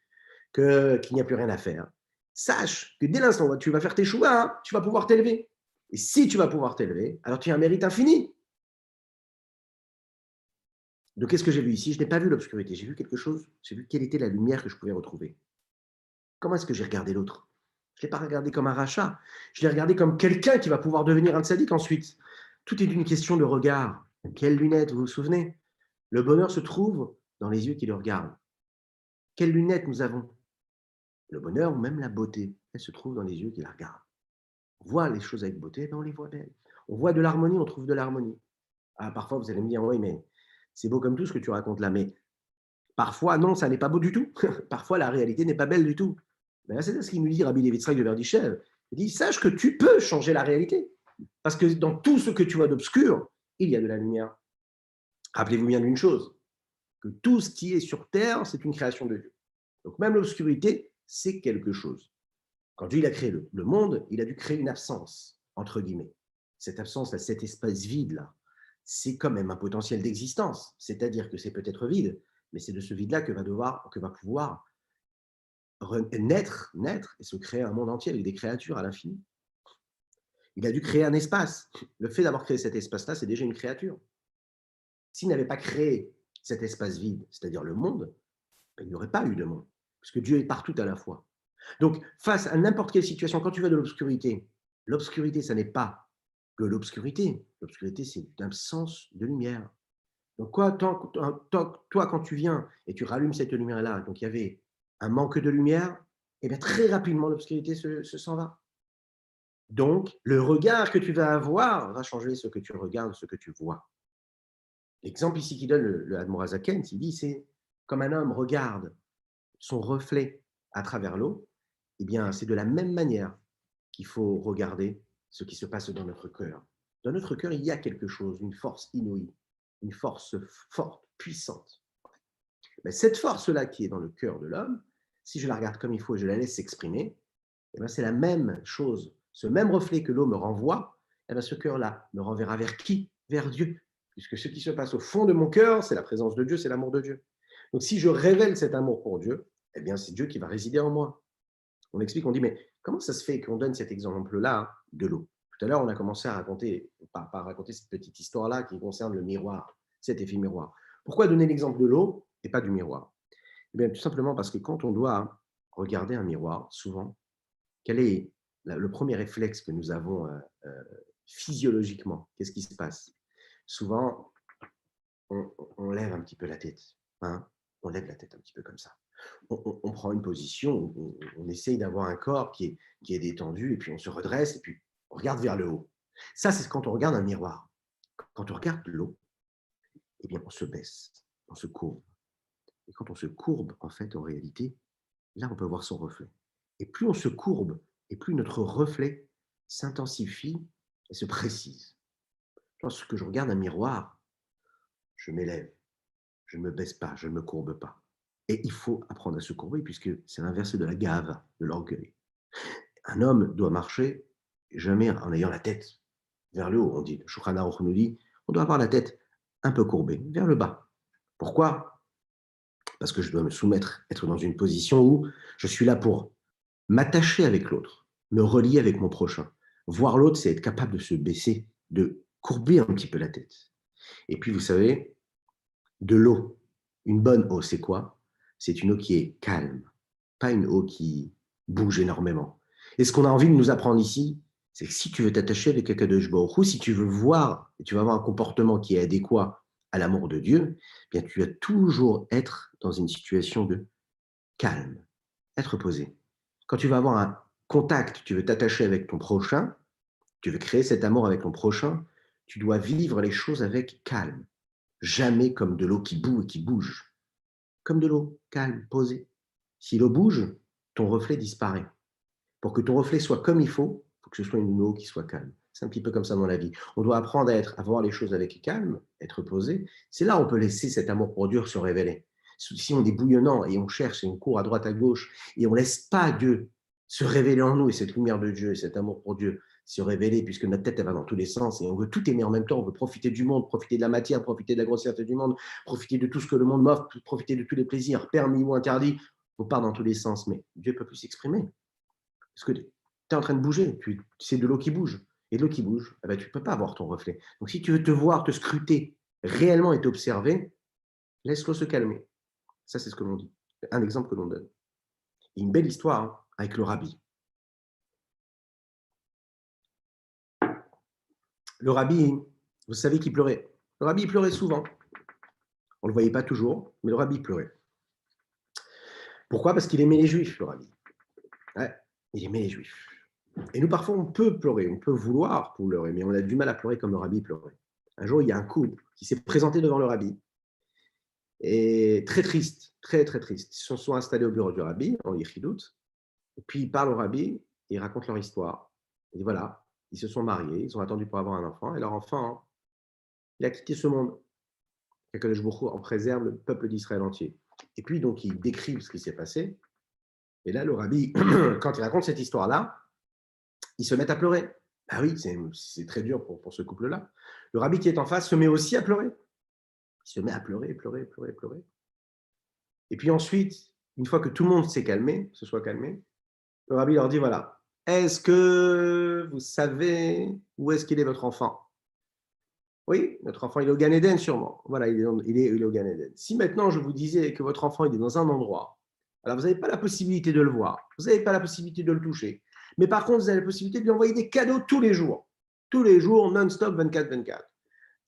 qu'il n'y a plus rien à faire. Sache que dès l'instant où tu vas faire tes choix, hein, tu vas pouvoir t'élever. Et si tu vas pouvoir t'élever, alors tu as un mérite infini. Donc, qu'est-ce que j'ai vu ici? Je n'ai pas vu l'obscurité, j'ai vu quelque chose, j'ai vu quelle était la lumière que je pouvais retrouver. Comment est-ce que j'ai regardé l'autre? Je ne l'ai pas regardé comme un rachat, je l'ai regardé comme quelqu'un qui va pouvoir devenir un tzaddik ensuite. Tout est une question de regard. Quelles lunettes, vous vous souvenez? Le bonheur se trouve dans les yeux qui le regardent. Quelles lunettes nous avons? Le bonheur ou même la beauté, elle se trouve dans les yeux qui la regardent. On voit les choses avec beauté, ben on les voit belles. On voit de l'harmonie, on trouve de l'harmonie. Ah, parfois, vous allez me dire, oui, mais c'est beau comme tout ce que tu racontes là, mais parfois, non, ça n'est pas beau du tout. Parfois, la réalité n'est pas belle du tout. Ben, c'est ce qu'il nous dit Rabbi Levi Yitzhak de Verdichev. Il dit, sache que tu peux changer la réalité. Parce que dans tout ce que tu vois d'obscur, il y a de la lumière. Rappelez-vous bien d'une chose, que tout ce qui est sur terre, c'est une création de Dieu. Donc même l'obscurité, c'est quelque chose. Quand Dieu il a créé le monde, il a dû créer une absence, entre guillemets. Cette absence, cet espace vide-là, c'est quand même un potentiel d'existence. C'est-à-dire que c'est peut-être vide, mais c'est de ce vide-là que va pouvoir naître et se créer un monde entier avec des créatures à l'infini. Il a dû créer un espace. Le fait d'avoir créé cet espace-là, c'est déjà une créature. S'il n'avait pas créé cet espace vide, c'est-à-dire le monde, ben, il n'y aurait pas eu de monde, puisque Dieu est partout à la fois. Donc, face à n'importe quelle situation, quand tu vas de l'obscurité, ça n'est pas que l'obscurité. L'obscurité, c'est une absence de lumière. Donc, toi, quand tu viens et tu rallumes cette lumière-là, donc il y avait un manque de lumière, et bien très rapidement, l'obscurité se s'en va. Donc, le regard que tu vas avoir va changer ce que tu regardes, ce que tu vois. L'exemple ici qu'il donne le Admorazaken, il dit c'est comme un homme regarde son reflet à travers l'eau, eh bien, c'est de la même manière qu'il faut regarder ce qui se passe dans notre cœur. Dans notre cœur, il y a quelque chose, une force inouïe, une force forte, puissante. Mais cette force-là qui est dans le cœur de l'homme, si je la regarde comme il faut et je la laisse s'exprimer, eh bien, c'est la même chose. Ce même reflet que l'eau me renvoie, eh bien, ce cœur-là me renverra vers qui? Vers Dieu. Puisque ce qui se passe au fond de mon cœur, c'est la présence de Dieu, c'est l'amour de Dieu. Donc si je révèle cet amour pour Dieu, Eh bien, c'est Dieu qui va résider en moi. On explique, on dit, mais comment ça se fait qu'on donne cet exemple-là de l'eau? Tout à l'heure, on a commencé à raconter, par raconter cette petite histoire-là qui concerne le miroir, cet effet miroir. Pourquoi donner l'exemple de l'eau et pas du miroir? Eh bien, tout simplement parce que quand on doit regarder un miroir, souvent, quel est le premier réflexe que nous avons physiologiquement? Qu'est-ce qui se passe? Souvent, on lève un petit peu la tête. Hein, on lève la tête un petit peu comme ça. On prend une position, on essaye d'avoir un corps qui est détendu, et puis on se redresse, et puis on regarde vers le haut. Ça, c'est quand on regarde un miroir. Quand on regarde l'eau, eh bien, on se baisse, on se courbe. Et quand on se courbe, en fait, en réalité, là, on peut voir son reflet. Et plus on se courbe, et plus notre reflet s'intensifie et se précise. Lorsque je regarde un miroir, je m'élève, je ne me baisse pas, je ne me courbe pas. Et il faut apprendre à se courber, puisque c'est l'inverse de la gave, de l'orgueil. Un homme doit marcher jamais en ayant la tête vers le haut. On dit, le Shulchan Aruch nous dit, on doit avoir la tête un peu courbée, vers le bas. Pourquoi? Parce que je dois me soumettre, être dans une position où je suis là pour m'attacher avec l'autre, me relier avec mon prochain. Voir l'autre, c'est être capable de se baisser, de courber un petit peu la tête. Et puis, vous savez, de l'eau, une bonne eau, c'est quoi? C'est une eau qui est calme, pas une eau qui bouge énormément. Et ce qu'on a envie de nous apprendre ici, c'est que si tu veux t'attacher avec Akadosh Baruch Hu, si tu veux voir et tu vas avoir un comportement qui est adéquat à l'amour de Dieu, eh bien tu vas toujours être dans une situation de calme, être posé. Quand tu vas avoir un contact, tu veux t'attacher avec ton prochain, tu veux créer cet amour avec ton prochain, tu dois vivre les choses avec calme. Jamais comme de l'eau qui boue et qui bouge. Comme de l'eau, calme, posée. Si l'eau bouge, ton reflet disparaît. Pour que ton reflet soit comme il faut que ce soit une eau qui soit calme. C'est un petit peu comme ça dans la vie. On doit apprendre à voir les choses avec calme, être posé. C'est là où on peut laisser cet amour pour Dieu se révéler. Si on est bouillonnant et on cherche et on court à droite, à gauche, et on ne laisse pas Dieu se révéler en nous, et cette lumière de Dieu, et cet amour pour Dieu se révéler, puisque notre tête, elle va dans tous les sens, et on veut tout aimer en même temps, on veut profiter du monde, profiter de la matière, profiter de la grossièreté du monde, profiter de tout ce que le monde m'offre, profiter de tous les plaisirs, permis ou interdits. On part dans tous les sens, mais Dieu ne peut plus s'exprimer. Parce que tu es en train de bouger, c'est de l'eau qui bouge. Et de l'eau qui bouge, eh ben, tu ne peux pas voir ton reflet. Donc si tu veux te voir, te scruter réellement et t'observer, laisse-le se calmer. Ça, c'est ce que l'on dit. Un exemple que l'on donne. Et une belle histoire hein, avec le rabbi. Le rabbi, vous savez qu'il pleurait. Le rabbi, il pleurait souvent. On ne le voyait pas toujours, mais le rabbi pleurait. Pourquoi? Parce qu'il aimait les juifs, le rabbi. Ouais, il aimait les juifs. Et nous, parfois, on peut pleurer, on peut vouloir pleurer, mais on a du mal à pleurer comme le rabbi pleurait. Un jour, il y a un couple qui s'est présenté devant le rabbi, et très triste, très très triste. Ils se sont installés au bureau du rabbi, en Yichidut, et puis ils parlent au rabbi, et ils racontent leur histoire. Et voilà, ils se sont mariés, ils ont attendu pour avoir un enfant, et leur enfant, il a quitté ce monde. Qu'Akadosh Baruch Hu en préserve le peuple d'Israël entier. Et puis, donc, ils décrivent ce qui s'est passé, et là, le rabbi, quand il raconte cette histoire-là, ils se mettent à pleurer. Ah oui, c'est très dur pour ce couple-là. Le rabbi qui est en face se met aussi à pleurer. Il se met à pleurer, pleurer, pleurer, pleurer. Et puis ensuite, une fois que tout le monde s'est calmé, se soit calmé, le rabbi leur dit, voilà, est-ce que vous savez où est-ce qu'il est votre enfant? Oui, notre enfant, il est au Gan Eden sûrement. Voilà, il est au Gan Eden. Si maintenant je vous disais que votre enfant il est dans un endroit, alors vous n'avez pas la possibilité de le voir, vous n'avez pas la possibilité de le toucher, mais par contre, vous avez la possibilité de lui envoyer des cadeaux tous les jours, non-stop, 24-24.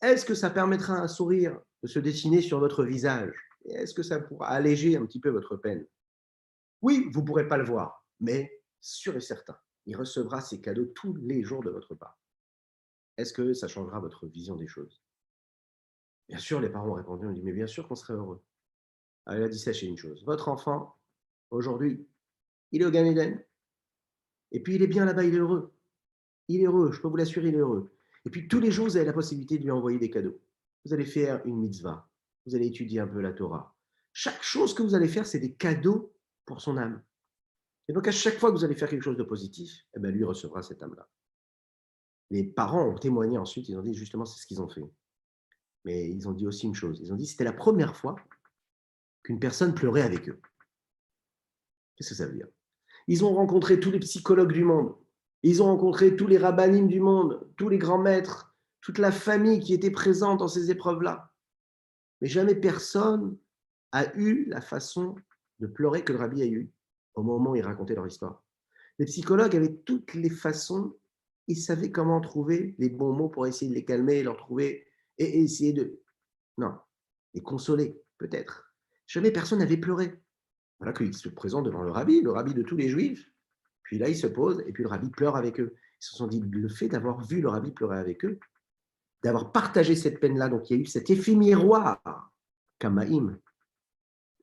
Est-ce que ça permettra un sourire de se dessiner sur votre visage? Est-ce que ça pourra alléger un petit peu votre peine? Oui, vous ne pourrez pas le voir, mais sûr et certain, il recevra ces cadeaux tous les jours de votre part. Est-ce que ça changera votre vision des choses? Bien sûr, les parents ont répondu, on dit, mais bien sûr qu'on serait heureux. Alors, elle a dit, sachez une chose, votre enfant, aujourd'hui, il est au Gan Eden, et puis il est bien là-bas, il est heureux. Il est heureux, je peux vous l'assurer, il est heureux. Et puis tous les jours, vous avez la possibilité de lui envoyer des cadeaux. Vous allez faire une mitzvah, vous allez étudier un peu la Torah. Chaque chose que vous allez faire, c'est des cadeaux pour son âme. Et donc à chaque fois que vous allez faire quelque chose de positif, eh ben, lui recevra cette âme-là. Les parents ont témoigné ensuite, ils ont dit justement, c'est ce qu'ils ont fait. Mais ils ont dit aussi une chose, ils ont dit c'était la première fois qu'une personne pleurait avec eux. Qu'est-ce que ça veut dire? Ils ont rencontré tous les psychologues du monde. Ils ont rencontré tous les rabbinim du monde, tous les grands maîtres, toute la famille qui était présente dans ces épreuves-là. Mais jamais personne a eu la façon de pleurer que le rabbi a eu au moment où il racontait leur histoire. Les psychologues avaient toutes les façons, ils savaient comment trouver les bons mots pour essayer de les calmer, leur trouver et essayer de, non, les consoler, peut-être. Jamais personne n'avait pleuré. Voilà qu'il se présente devant le rabbi de tous les juifs. Puis là, il se pose et puis le rabbi pleure avec eux. Ils se sont dit, le fait d'avoir vu le rabbi pleurer avec eux, d'avoir partagé cette peine-là, donc il y a eu cet effet miroir, kamaïm,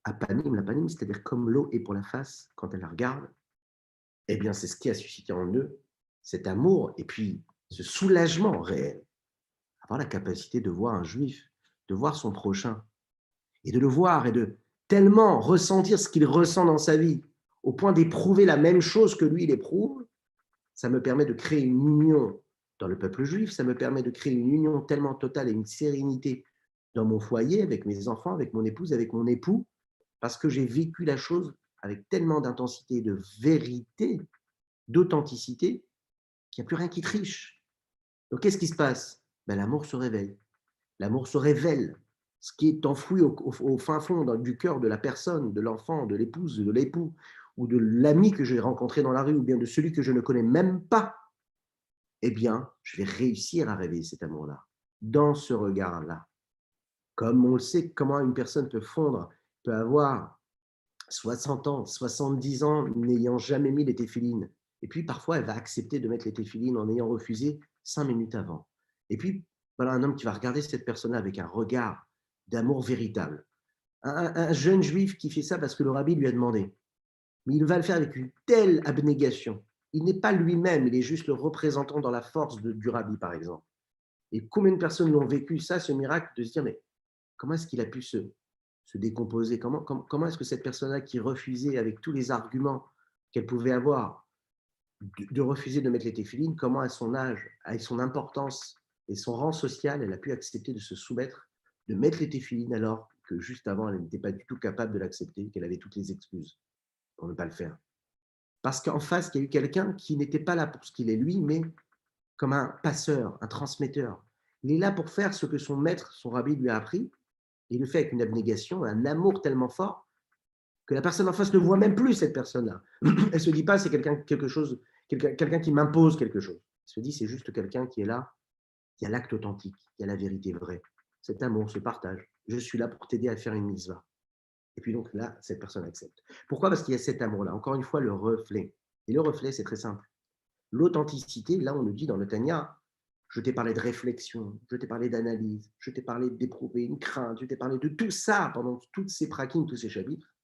apanim, l'apanim, c'est-à-dire comme l'eau est pour la face quand elle la regarde, eh bien, c'est ce qui a suscité en eux cet amour et puis ce soulagement réel. Avoir la capacité de voir un juif, de voir son prochain et de le voir et de tellement ressentir ce qu'il ressent dans sa vie au point d'éprouver la même chose que lui, il éprouve, ça me permet de créer une union dans le peuple juif, ça me permet de créer une union tellement totale et une sérénité dans mon foyer, avec mes enfants, avec mon épouse, avec mon époux, parce que j'ai vécu la chose avec tellement d'intensité, de vérité, d'authenticité, qu'il n'y a plus rien qui triche. Donc, qu'est-ce qui se passe? Ben, l'amour se réveille. L'amour se révèle. Ce qui est enfoui au fin fond du cœur de la personne, de l'enfant, de l'épouse, de l'époux, ou de l'ami que j'ai rencontré dans la rue, ou bien de celui que je ne connais même pas, eh bien, je vais réussir à réveiller cet amour-là, dans ce regard-là. Comme on le sait, comment une personne peut fondre, peut avoir 60 ans, 70 ans, n'ayant jamais mis les téphilines. Et puis, parfois, elle va accepter de mettre les téphilines en ayant refusé 5 minutes avant. Et puis, voilà un homme qui va regarder cette personne-là avec un regard d'amour véritable. Un jeune juif qui fait ça parce que le rabbi lui a demandé. Mais il va le faire avec une telle abnégation. Il n'est pas lui-même, il est juste le représentant dans la force du rabbi, par exemple. Et combien de personnes l'ont vécu, ça, ce miracle, de se dire, mais comment est-ce qu'il a pu se décomposer? Comment est-ce que cette personne-là qui refusait avec tous les arguments qu'elle pouvait avoir de refuser de mettre les téphilines, comment à son âge, avec son importance et son rang social, elle a pu accepter de se soumettre, de mettre les téphilines alors que juste avant, elle n'était pas du tout capable de l'accepter, qu'elle avait toutes les excuses pour ne pas le faire. Parce qu'en face, il y a eu quelqu'un qui n'était pas là pour ce qu'il est lui, mais comme un passeur, un transmetteur. Il est là pour faire ce que son maître, son rabbi lui a appris, et il le fait avec une abnégation, un amour tellement fort que la personne en face ne voit même plus cette personne-là. Elle ne se dit pas c'est quelqu'un qui m'impose quelque chose. Elle se dit c'est juste quelqu'un qui est là, il y a l'acte authentique, il y a la vérité vraie. Cet amour se partage. Je suis là pour t'aider à faire une mitzvah. Et puis donc là, cette personne accepte. Pourquoi? Parce qu'il y a cet amour-là. Encore une fois, le reflet. Et le reflet, c'est très simple. L'authenticité, là, on nous dit dans le Tanya, je t'ai parlé de réflexion, je t'ai parlé d'analyse, je t'ai parlé d'éprouver une crainte, je t'ai parlé de tout ça pendant toutes ces prakim, tous ces chapitres.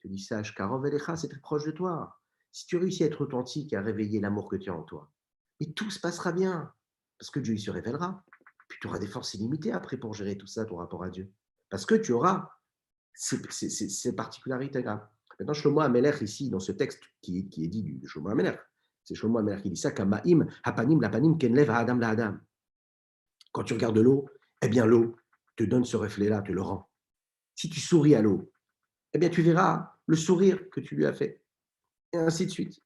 Tu dis, sache, Karov Elecha, c'est très proche de toi. Si tu réussis à être authentique, à réveiller l'amour que tu as en toi, et tout se passera bien, parce que Dieu il se révélera. Puis tu auras des forces illimitées après pour gérer tout ça, ton rapport à Dieu. Parce que tu auras ces particularités-là. Maintenant, Shlomo Ameler, ici, dans ce texte qui est dit de Shlomo Ameler, c'est Shlomo Ameler qui dit ça, Kamaim, Hapanim, Lapanim, Kenlev, Adam, la Adam. Quand tu regardes l'eau, eh bien, l'eau te donne ce reflet-là, te le rend. Si tu souris à l'eau, eh bien, tu verras le sourire que tu lui as fait. Et ainsi de suite.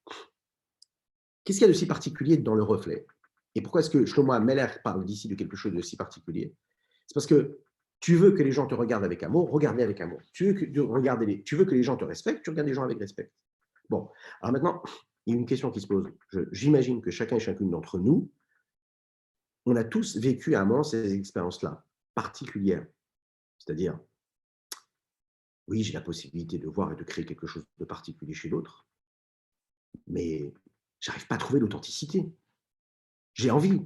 Qu'est-ce qu'il y a de si particulier dans le reflet? Et pourquoi est-ce que Shlomo Ameler parle d'ici de quelque chose de si particulier? C'est parce que tu veux que les gens te regardent avec amour, regarde-les avec amour. Tu veux que les gens te respectent, tu regardes les gens avec respect. Bon, alors maintenant, il y a une question qui se pose. J'imagine que chacun et chacune d'entre nous, on a tous vécu à un moment ces expériences-là, particulières. C'est-à-dire, oui, j'ai la possibilité de voir et de créer quelque chose de particulier chez l'autre, mais j'arrive pas à trouver l'authenticité. J'ai envie,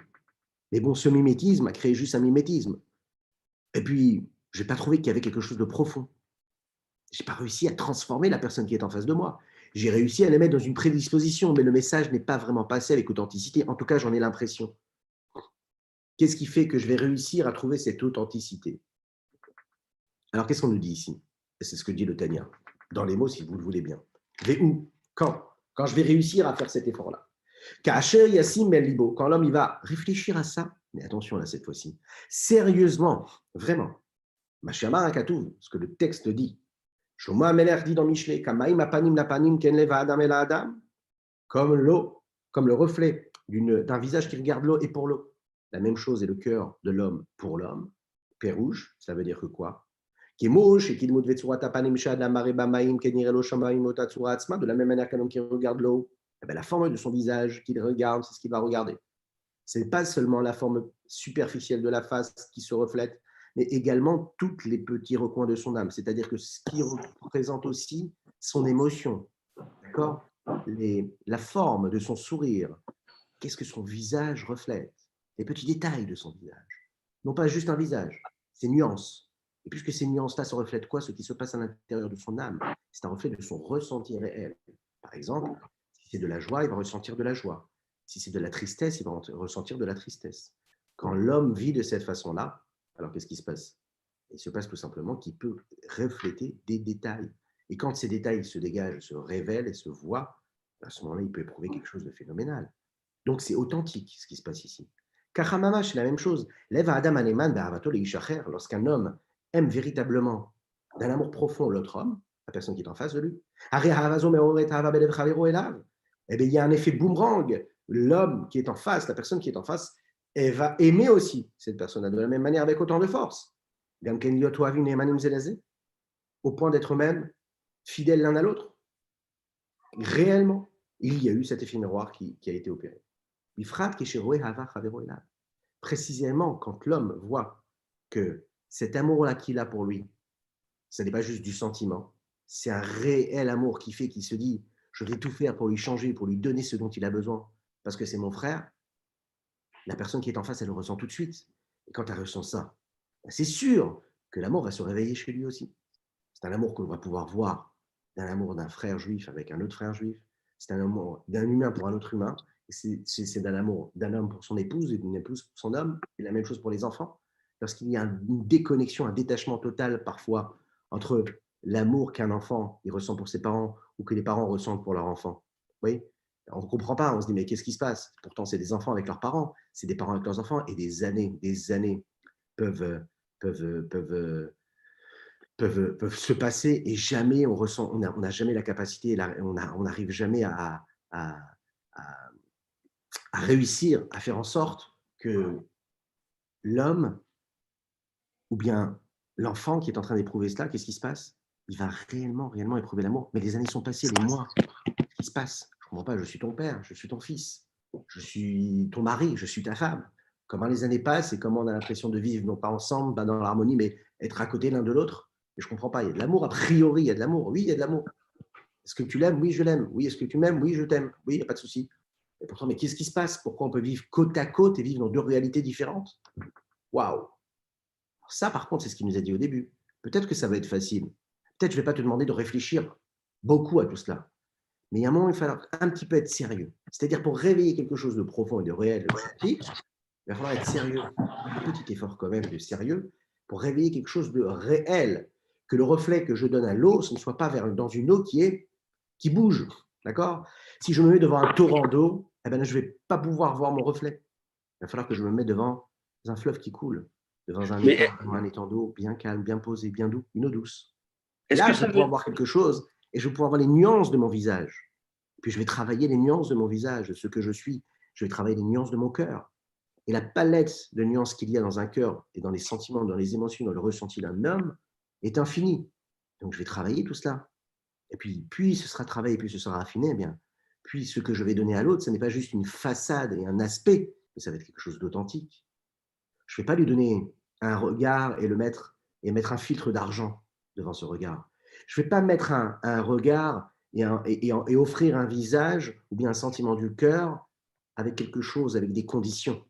mais bon, ce mimétisme a créé juste un mimétisme. Et puis, je n'ai pas trouvé qu'il y avait quelque chose de profond. Je n'ai pas réussi à transformer la personne qui est en face de moi. J'ai réussi à la mettre dans une prédisposition, mais le message n'est pas vraiment passé avec authenticité. En tout cas, j'en ai l'impression. Qu'est-ce qui fait que je vais réussir à trouver cette authenticité? Alors, qu'est-ce qu'on nous dit ici? C'est ce que dit le Tanya. Dans les mots, si vous le voulez bien. Où? Quand je vais réussir à faire cet effort-là. Kacher Yassim El Libo. Quand l'homme il va réfléchir à ça, mais attention là cette fois-ci, sérieusement, vraiment, Mashama Rakatouv, ce que le texte dit, Shlomo HaMelech dit dans Michelet, Kamaim apanim lapanim ken leva adam el adam, comme l'eau, comme le reflet d'un visage qui regarde l'eau et pour l'eau. La même chose est le cœur de l'homme pour l'homme. Pérouge, ça veut dire que quoi? De la même manière qu'un homme qui regarde l'eau, la forme de son visage qu'il regarde, c'est ce qu'il va regarder. Ce n'est pas seulement la forme superficielle de la face qui se reflète, mais également tous les petits recoins de son âme. C'est-à-dire que ce qui représente aussi son émotion, d'accord? La forme de son sourire, qu'est-ce que son visage reflète? Les petits détails de son visage. Non pas juste un visage, ses nuances. Et puisque ces nuances-là se reflètent quoi? Ce qui se passe à l'intérieur de son âme, c'est un reflet de son ressenti réel. Par exemple, si c'est de la joie, il va ressentir de la joie. Si c'est de la tristesse, il va ressentir de la tristesse. Quand l'homme vit de cette façon-là, alors qu'est-ce qui se passe? Il se passe tout simplement qu'il peut refléter des détails. Et quand ces détails se dégagent, se révèlent et se voient, à ce moment-là, il peut éprouver quelque chose de phénoménal. Donc, c'est authentique ce qui se passe ici. Kachamama, c'est la même chose. Lève Adam Aneman, lorsqu'un homme aime véritablement d'un amour profond l'autre homme, la personne qui est en face de lui, eh bien, il y a un effet boomerang. L'homme qui est en face, la personne qui est en face, elle va aimer aussi cette personne de la même manière avec autant de force. Au point d'être même fidèles l'un à l'autre. Réellement, il y a eu cet effet miroir qui a été opéré. Précisément, quand l'homme voit que cet amour-là qu'il a pour lui, ce n'est pas juste du sentiment, c'est un réel amour qui fait qu'il se dit « je vais tout faire pour lui changer, pour lui donner ce dont il a besoin, parce que c'est mon frère », la personne qui est en face, elle le ressent tout de suite. Et quand elle ressent ça, c'est sûr que l'amour va se réveiller chez lui aussi. C'est un amour qu'on va pouvoir voir, d'un amour d'un frère juif avec un autre frère juif, c'est un amour d'un humain pour un autre humain, c'est d'un amour d'un homme pour son épouse et d'une épouse pour son homme, et la même chose pour les enfants. Lorsqu'il y a une déconnexion, un détachement total parfois entre l'amour qu'un enfant il ressent pour ses parents ou que les parents ressentent pour leur enfant. Oui, on ne comprend pas, on se dit mais qu'est-ce qui se passe? Pourtant, c'est des enfants avec leurs parents, c'est des parents avec leurs enfants, et des années peuvent se passer et jamais on n'a jamais la capacité, on n'arrive jamais à réussir à faire en sorte que l'homme ou bien l'enfant qui est en train d'éprouver cela, qu'est-ce qui se passe? Il va réellement éprouver l'amour. Mais les années sont passées, les mois. Qu'est-ce qui se passe? Je ne comprends pas, je suis ton père, je suis ton fils, je suis ton mari, je suis ta femme. Comment les années passent et comment on a l'impression de vivre, non pas ensemble, dans l'harmonie, mais être à côté l'un de l'autre. Et je ne comprends pas. Il y a de l'amour, a priori, il y a de l'amour. Oui, il y a de l'amour. Est-ce que tu l'aimes? Oui, je l'aime. Oui, est-ce que tu m'aimes? Oui, je t'aime. Oui, il n'y a pas de souci. Et pourtant, mais qu'est-ce qui se passe? Pourquoi on peut vivre côte à côte et vivre dans deux réalités différentes? Waouh! Ça, par contre, c'est ce qu'il nous a dit au début. Peut-être que ça va être facile. Peut-être que je ne vais pas te demander de réfléchir beaucoup à tout cela. Mais il y a un moment, il va falloir un petit peu être sérieux. C'est-à-dire, pour réveiller quelque chose de profond et de réel, il va falloir être sérieux. Un petit effort quand même de sérieux pour réveiller quelque chose de réel. Que le reflet que je donne à l'eau, ce ne soit pas dans une eau qui bouge. D'accord? Si je me mets devant un torrent d'eau, eh ben là, je ne vais pas pouvoir voir mon reflet. Il va falloir que je me mette devant un fleuve qui coule, devant un étang d'eau bien calme, bien posé, bien doux, une eau douce. Et là, je vais pouvoir voir quelque chose et je vais pouvoir voir les nuances de mon visage. Puis je vais travailler les nuances de mon visage, de ce que je suis. Je vais travailler les nuances de mon cœur. Et la palette de nuances qu'il y a dans un cœur et dans les sentiments, dans les émotions, dans le ressenti d'un homme est infinie. Donc je vais travailler tout cela. Et puis ce sera travaillé, puis ce sera affiné, eh bien. Puis ce que je vais donner à l'autre, ce n'est pas juste une façade et un aspect, mais ça va être quelque chose d'authentique. Je ne vais pas lui donner un regard et mettre un filtre d'argent devant ce regard. Je ne vais pas mettre un regard et offrir un visage ou bien un sentiment du cœur avec quelque chose, avec des conditions,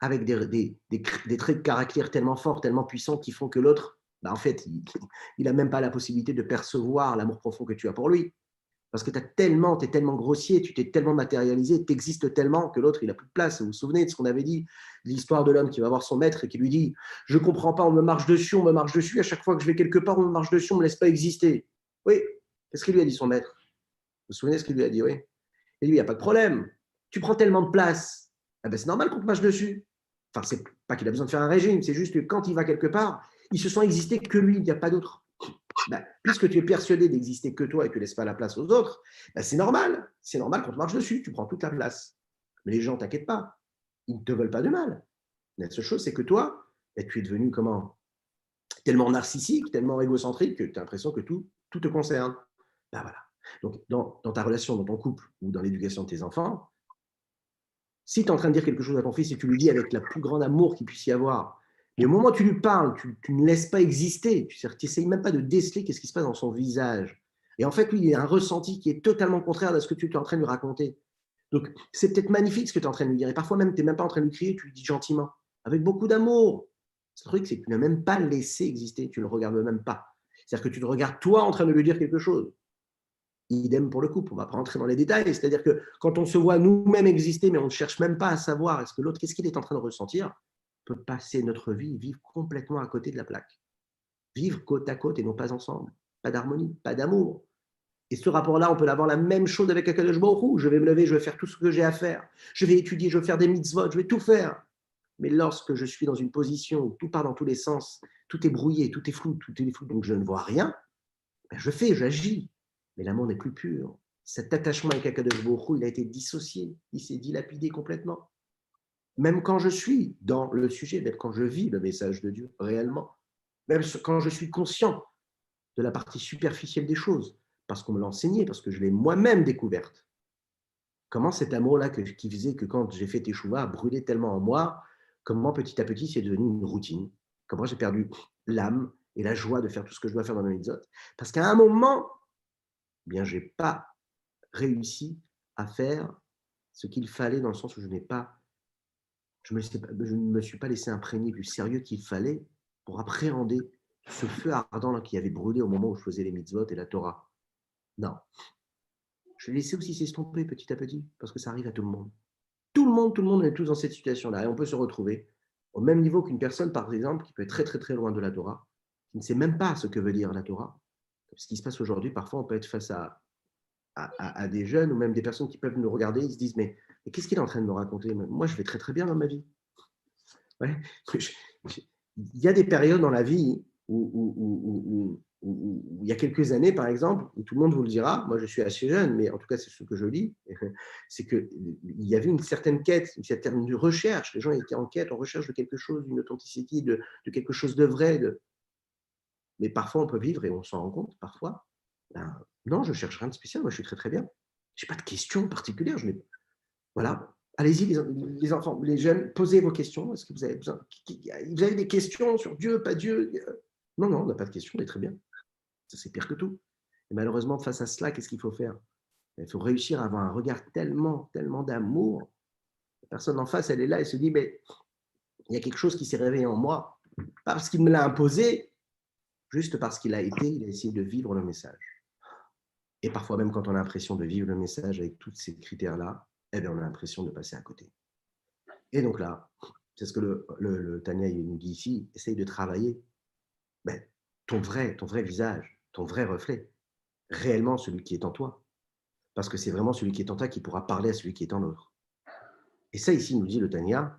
avec des traits de caractère tellement forts, tellement puissants qui font que l'autre, en fait, il n'a même pas la possibilité de percevoir l'amour profond que tu as pour lui. Parce que tu es tellement grossier, tu t'es tellement matérialisé, tu existes tellement que l'autre, il n'a plus de place. Vous vous souvenez de ce qu'on avait dit, l'histoire de l'homme qui va voir son maître et qui lui dit « Je ne comprends pas, on me marche dessus, à chaque fois que je vais quelque part, on me marche dessus, on ne me laisse pas exister. » Oui, qu'est-ce qu'il lui a dit son maître? Vous vous souvenez de ce qu'il lui a dit? Oui. Et lui, il n'y a pas de problème. Tu prends tellement de place, eh ben, c'est normal qu'on te marche dessus. Enfin, c'est pas qu'il a besoin de faire un régime, c'est juste que quand il va quelque part, il se sent exister que lui, il n'y a pas d'autre. puisque tu es persuadé d'exister que toi et que tu ne laisses pas la place aux autres, c'est normal. C'est normal qu'on te marche dessus, tu prends toute la place. Mais les gens, t'inquiète pas, ils ne te veulent pas de mal. La seule chose, c'est que toi, tu es devenu comment? Tellement narcissique, tellement égocentrique que tu as l'impression que tout te concerne. Voilà. Donc, dans ta relation, dans ton couple ou dans l'éducation de tes enfants, si tu es en train de dire quelque chose à ton fils et tu lui dis avec la plus grande amour qu'il puisse y avoir, mais au moment où tu lui parles, tu ne laisses pas exister, tu n'essayes même pas de déceler qu'est-ce qui se passe dans son visage. Et en fait, lui, il a un ressenti qui est totalement contraire à ce que tu es en train de lui raconter. Donc, c'est peut-être magnifique ce que tu es en train de lui dire. Et parfois même, tu n'es même pas en train de lui crier, tu lui dis gentiment, avec beaucoup d'amour. Ce truc, c'est que tu n'as même pas laissé exister, tu ne le regardes même pas. C'est-à-dire que tu te regardes toi en train de lui dire quelque chose. Idem pour le couple, on ne va pas rentrer dans les détails. C'est-à-dire que quand on se voit nous-mêmes exister, mais on ne cherche même pas à savoir est-ce que l'autre, qu'est-ce qu'il est en train de ressentir, on peut passer notre vie, vivre complètement à côté de la plaque. Vivre côte à côte et non pas ensemble. Pas d'harmonie, pas d'amour. Et ce rapport-là, on peut l'avoir la même chose avec Akadosh Baruch Hu. Je vais me lever, je vais faire tout ce que j'ai à faire. Je vais étudier, je vais faire des mitzvot, je vais tout faire. Mais lorsque je suis dans une position où tout part dans tous les sens, tout est brouillé, tout est flou, donc je ne vois rien, je fais, j'agis. Mais l'amour n'est plus pur. Cet attachement avec Akadosh Baruch Hu, il a été dissocié, il s'est dilapidé complètement. Même quand je suis dans le sujet, même quand je vis le message de Dieu réellement, même quand je suis conscient de la partie superficielle des choses, parce qu'on me l'a enseigné, parce que je l'ai moi-même découverte. Comment cet amour-là qui faisait que quand j'ai fait Teshuvah, a brûlé tellement en moi, comment petit à petit c'est devenu une routine. Comment j'ai perdu l'âme et la joie de faire tout ce que je dois faire dans le mitzvot. Parce qu'à un moment, eh bien, je n'ai pas réussi à faire ce qu'il fallait dans le sens où je ne me suis pas laissé imprégner du sérieux qu'il fallait pour appréhender ce feu ardent là, qui avait brûlé au moment où je faisais les mitzvot et la Torah. Non. Je l'ai laissé aussi s'estomper petit à petit, parce que ça arrive à tout le monde. Tout le monde est tous dans cette situation-là. Et on peut se retrouver au même niveau qu'une personne, par exemple, qui peut être très, très, très loin de la Torah, qui ne sait même pas ce que veut dire la Torah. Ce qui se passe aujourd'hui, parfois, on peut être face à des jeunes ou même des personnes qui peuvent nous regarder, ils se disent, mais qu'est-ce qu'il est en train de me raconter? Moi, je vais très, très bien dans ma vie. Ouais. Il y a des périodes dans la vie où il y a quelques années, par exemple, où tout le monde vous le dira, moi je suis assez jeune, mais en tout cas c'est ce que je lis, c'est qu'il y avait une certaine quête, une certaine recherche, les gens étaient en quête, en recherche de quelque chose, d'une authenticité, de quelque chose de vrai. Mais parfois on peut vivre, et on s'en rend compte parfois, non, je ne cherche rien de spécial, moi je suis très très bien. Je n'ai pas de questions particulières, voilà. Allez-y, les enfants, les jeunes, posez vos questions. Est-ce que vous avez besoin? Vous avez des questions sur Dieu, pas Dieu? Non, non, on n'a pas de questions, on est très bien. Ça, c'est pire que tout. Et malheureusement, face à cela, qu'est-ce qu'il faut faire? Il faut réussir à avoir un regard tellement, tellement d'amour. La personne en face, elle est là, elle se dit, mais il y a quelque chose qui s'est réveillé en moi, pas parce qu'il me l'a imposé, juste parce qu'il a essayé de vivre le message. Et parfois, même quand on a l'impression de vivre le message avec tous ces critères-là, eh bien, on a l'impression de passer à côté. Et donc là, c'est ce que le Tanya nous dit ici, essaye de travailler ton vrai visage, ton vrai reflet, réellement celui qui est en toi. Parce que c'est vraiment celui qui est en toi qui pourra parler à celui qui est en l'autre. Et ça, ici, nous dit le Tanya,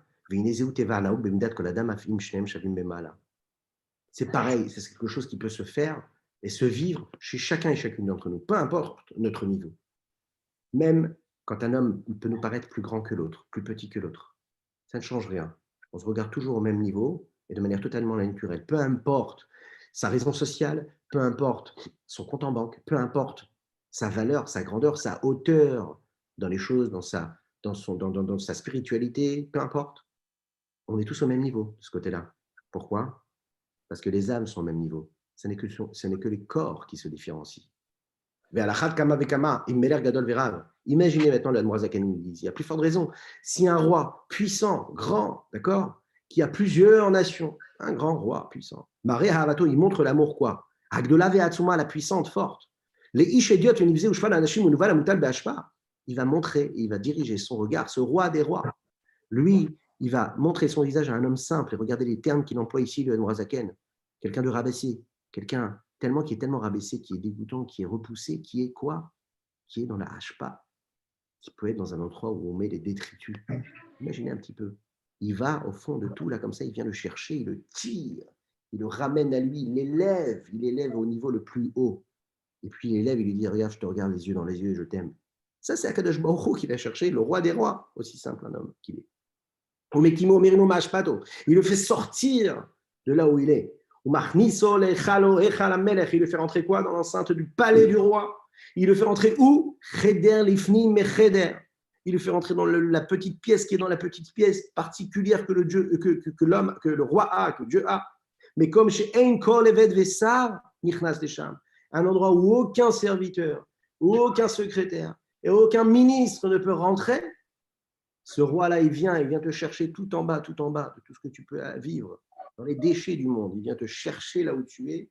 c'est pareil, c'est quelque chose qui peut se faire et se vivre chez chacun et chacune d'entre nous, peu importe notre niveau. Même quand un homme peut nous paraître plus grand que l'autre, plus petit que l'autre. Ça ne change rien. On se regarde toujours au même niveau et de manière totalement naturelle. Peu importe sa raison sociale, peu importe son compte en banque, peu importe sa valeur, sa grandeur, sa hauteur dans les choses, dans sa spiritualité, peu importe. On est tous au même niveau de ce côté-là. Pourquoi? Parce que les âmes sont au même niveau. Ce n'est que les corps qui se différencient. Imaginez maintenant l'Admorazaken nous dit, il y a plus forte raison. Si un roi puissant, grand, d'accord, qui a plusieurs nations, un grand roi puissant, Maré Havato, il montre l'amour quoi? Agdola Veatsuma, la puissante, forte. Les Ishediot, il va montrer, il va diriger son regard, ce roi des rois. Lui, il va montrer son visage à un homme simple, et regardez les termes qu'il emploie ici, le Admorazaken. Quelqu'un de rabaissé, quelqu'un qui est tellement rabaissé, qui est dégoûtant, qui est repoussé, qui est quoi? Qui est dans la hashpa, qui peut être dans un endroit où on met les détritus. Imaginez un petit peu. Il va au fond de tout, là, comme ça, il vient le chercher, il le tire, il le ramène à lui, il l'élève au niveau le plus haut. Et puis il l'élève, il lui dit, regarde, je te regarde les yeux dans les yeux et je t'aime. Ça, c'est Akadosh Baruch Hu qui va chercher le roi des rois, aussi simple un homme qu'il est. Omekimo Merino Mashpato. Il le fait sortir de là où il est. Il le fait rentrer quoi? Dans l'enceinte du palais du roi. Il le fait rentrer où? Cheder Lifni Mecheder. Il le fait rentrer dans la petite pièce qui est dans la petite pièce particulière que l'homme, que le roi a, que Dieu a. Mais comme chez Ein Kol Eved Vesar, Nichnas Desham, un endroit où aucun serviteur, où aucun secrétaire et aucun ministre ne peut rentrer, ce roi-là, il vient te chercher tout en bas de tout ce que tu peux vivre, dans les déchets du monde. Il vient te chercher là où tu es,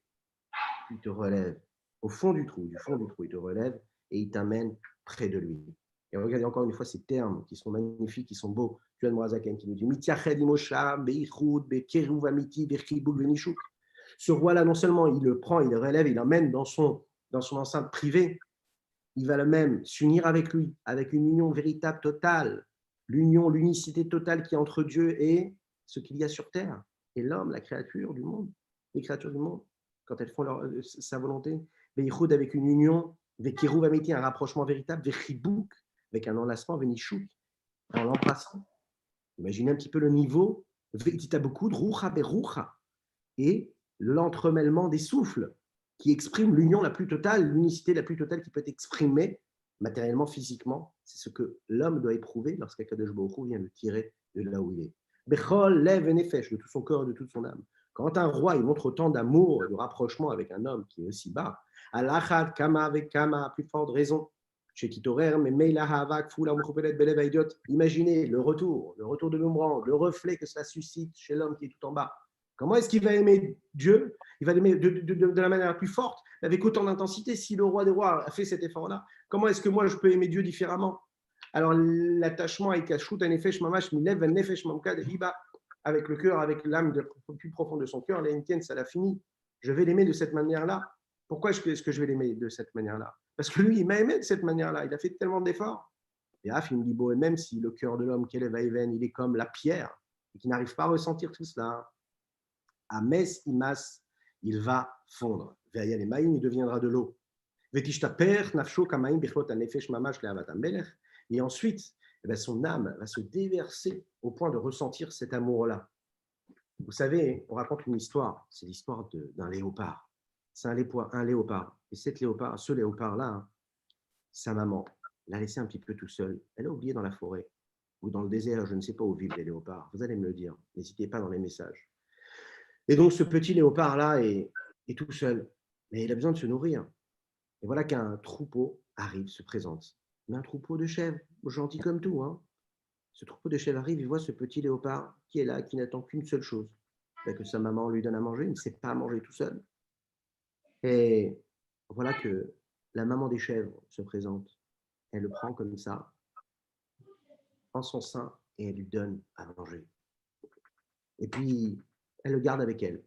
puis il te relève. Au fond du trou, il te relève et il t'amène près de lui. Et regardez encore une fois ces termes qui sont magnifiques, qui sont beaux. Johan Morazaken qui nous dit ce roi-là, non seulement il le prend, il le relève, il l'emmène dans son enceinte privée, il va le même s'unir avec lui, avec une union véritable totale, l'unicité totale qui est entre Dieu et ce qu'il y a sur terre, et l'homme, la créature du monde, les créatures du monde, quand elles font sa volonté, Veïchoud avec une union, Vekirouv amiti, un rapprochement véritable, Vechibouk, avec un enlacement, Venichouk, en l'embrassant. Imaginez un petit peu le niveau, Veitita beaucoup, Rucha Berucha, et l'entremêlement des souffles, qui exprime l'union la plus totale, l'unicité la plus totale qui peut être exprimée matériellement, physiquement. C'est ce que l'homme doit éprouver lorsqu'Akadosh Baruch Hu vient le tirer de là où il est. Bechol lev nefesh, de tout son corps et de toute son âme. Quand un roi il montre autant d'amour et de rapprochement avec un homme qui est aussi bas, alachad kama avec kama, à plus forte raison. Imaginez le retour de boomerang, le reflet que cela suscite chez l'homme qui est tout en bas. Comment est-ce qu'il va aimer Dieu? Il va l'aimer de la manière la plus forte, avec autant d'intensité. Si le roi des rois a fait cet effort-là, comment est-ce que moi je peux aimer Dieu différemment? Alors l'attachement avec Kashrut, Nefesh Mamash, Milev, Nefesh Mamkad, Riba, avec le cœur, avec l'âme plus profonde de son cœur, l'Intienne, ça l'a fini. Je vais l'aimer de cette manière-là. Pourquoi est-ce que je vais l'aimer de cette manière-là? Parce que lui, il m'a aimé de cette manière-là. Il a fait tellement d'efforts. Et Af, il me dit, bon, et même si le cœur de l'homme, Kelev Aïven, il est comme la pierre, et qu'il n'arrive pas à ressentir tout cela, à Mes Imas, il va fondre. Ve'ayal Emaim, il deviendra de l'eau. Ve'tishtaper nafsho kamaim bichlot hanefesh mamash le'avat hamelech. Et ensuite, son âme va se déverser au point de ressentir cet amour-là. Vous savez, on raconte une histoire, c'est l'histoire d'un léopard. C'est un léopard. Et ce léopard-là, sa maman l'a laissé un petit peu tout seul. Elle l'a oublié dans la forêt ou dans le désert, je ne sais pas où vivent les léopards. Vous allez me le dire, n'hésitez pas dans les messages. Et donc, ce petit léopard-là est tout seul, mais il a besoin de se nourrir. Et voilà qu'un troupeau arrive, se présente. Mais un troupeau de chèvres, gentil comme tout. Hein. Ce troupeau de chèvres arrive, il voit ce petit léopard qui est là, qui n'attend qu'une seule chose, que sa maman lui donne à manger, il ne sait pas manger tout seul. Et voilà que la maman des chèvres se présente. Elle le prend comme ça, en son sein, et elle lui donne à manger. Et puis, elle le garde avec elle.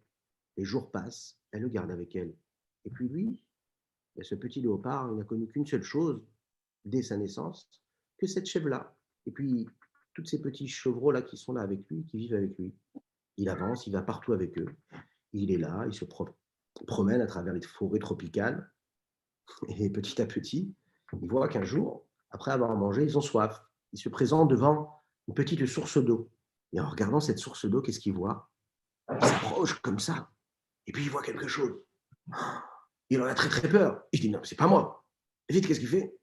Les jours passent, elle le garde avec elle. Et puis lui, ce petit léopard, il n'a connu qu'une seule chose dès sa naissance, que cette chèvre-là. Et puis, tous ces petits chevreaux-là qui sont là avec lui, qui vivent avec lui. Il avance, il va partout avec eux. Il est là, il se promène à travers les forêts tropicales. Et petit à petit, il voit qu'un jour, après avoir mangé, ils ont soif. Ils se présentent devant une petite source d'eau. Et en regardant cette source d'eau, qu'est-ce qu'il voit? Il s'approche comme ça. Et puis il voit quelque chose. Il en a très très peur. Il dit non, c'est pas moi. Et vite, qu'est-ce qu'il fait?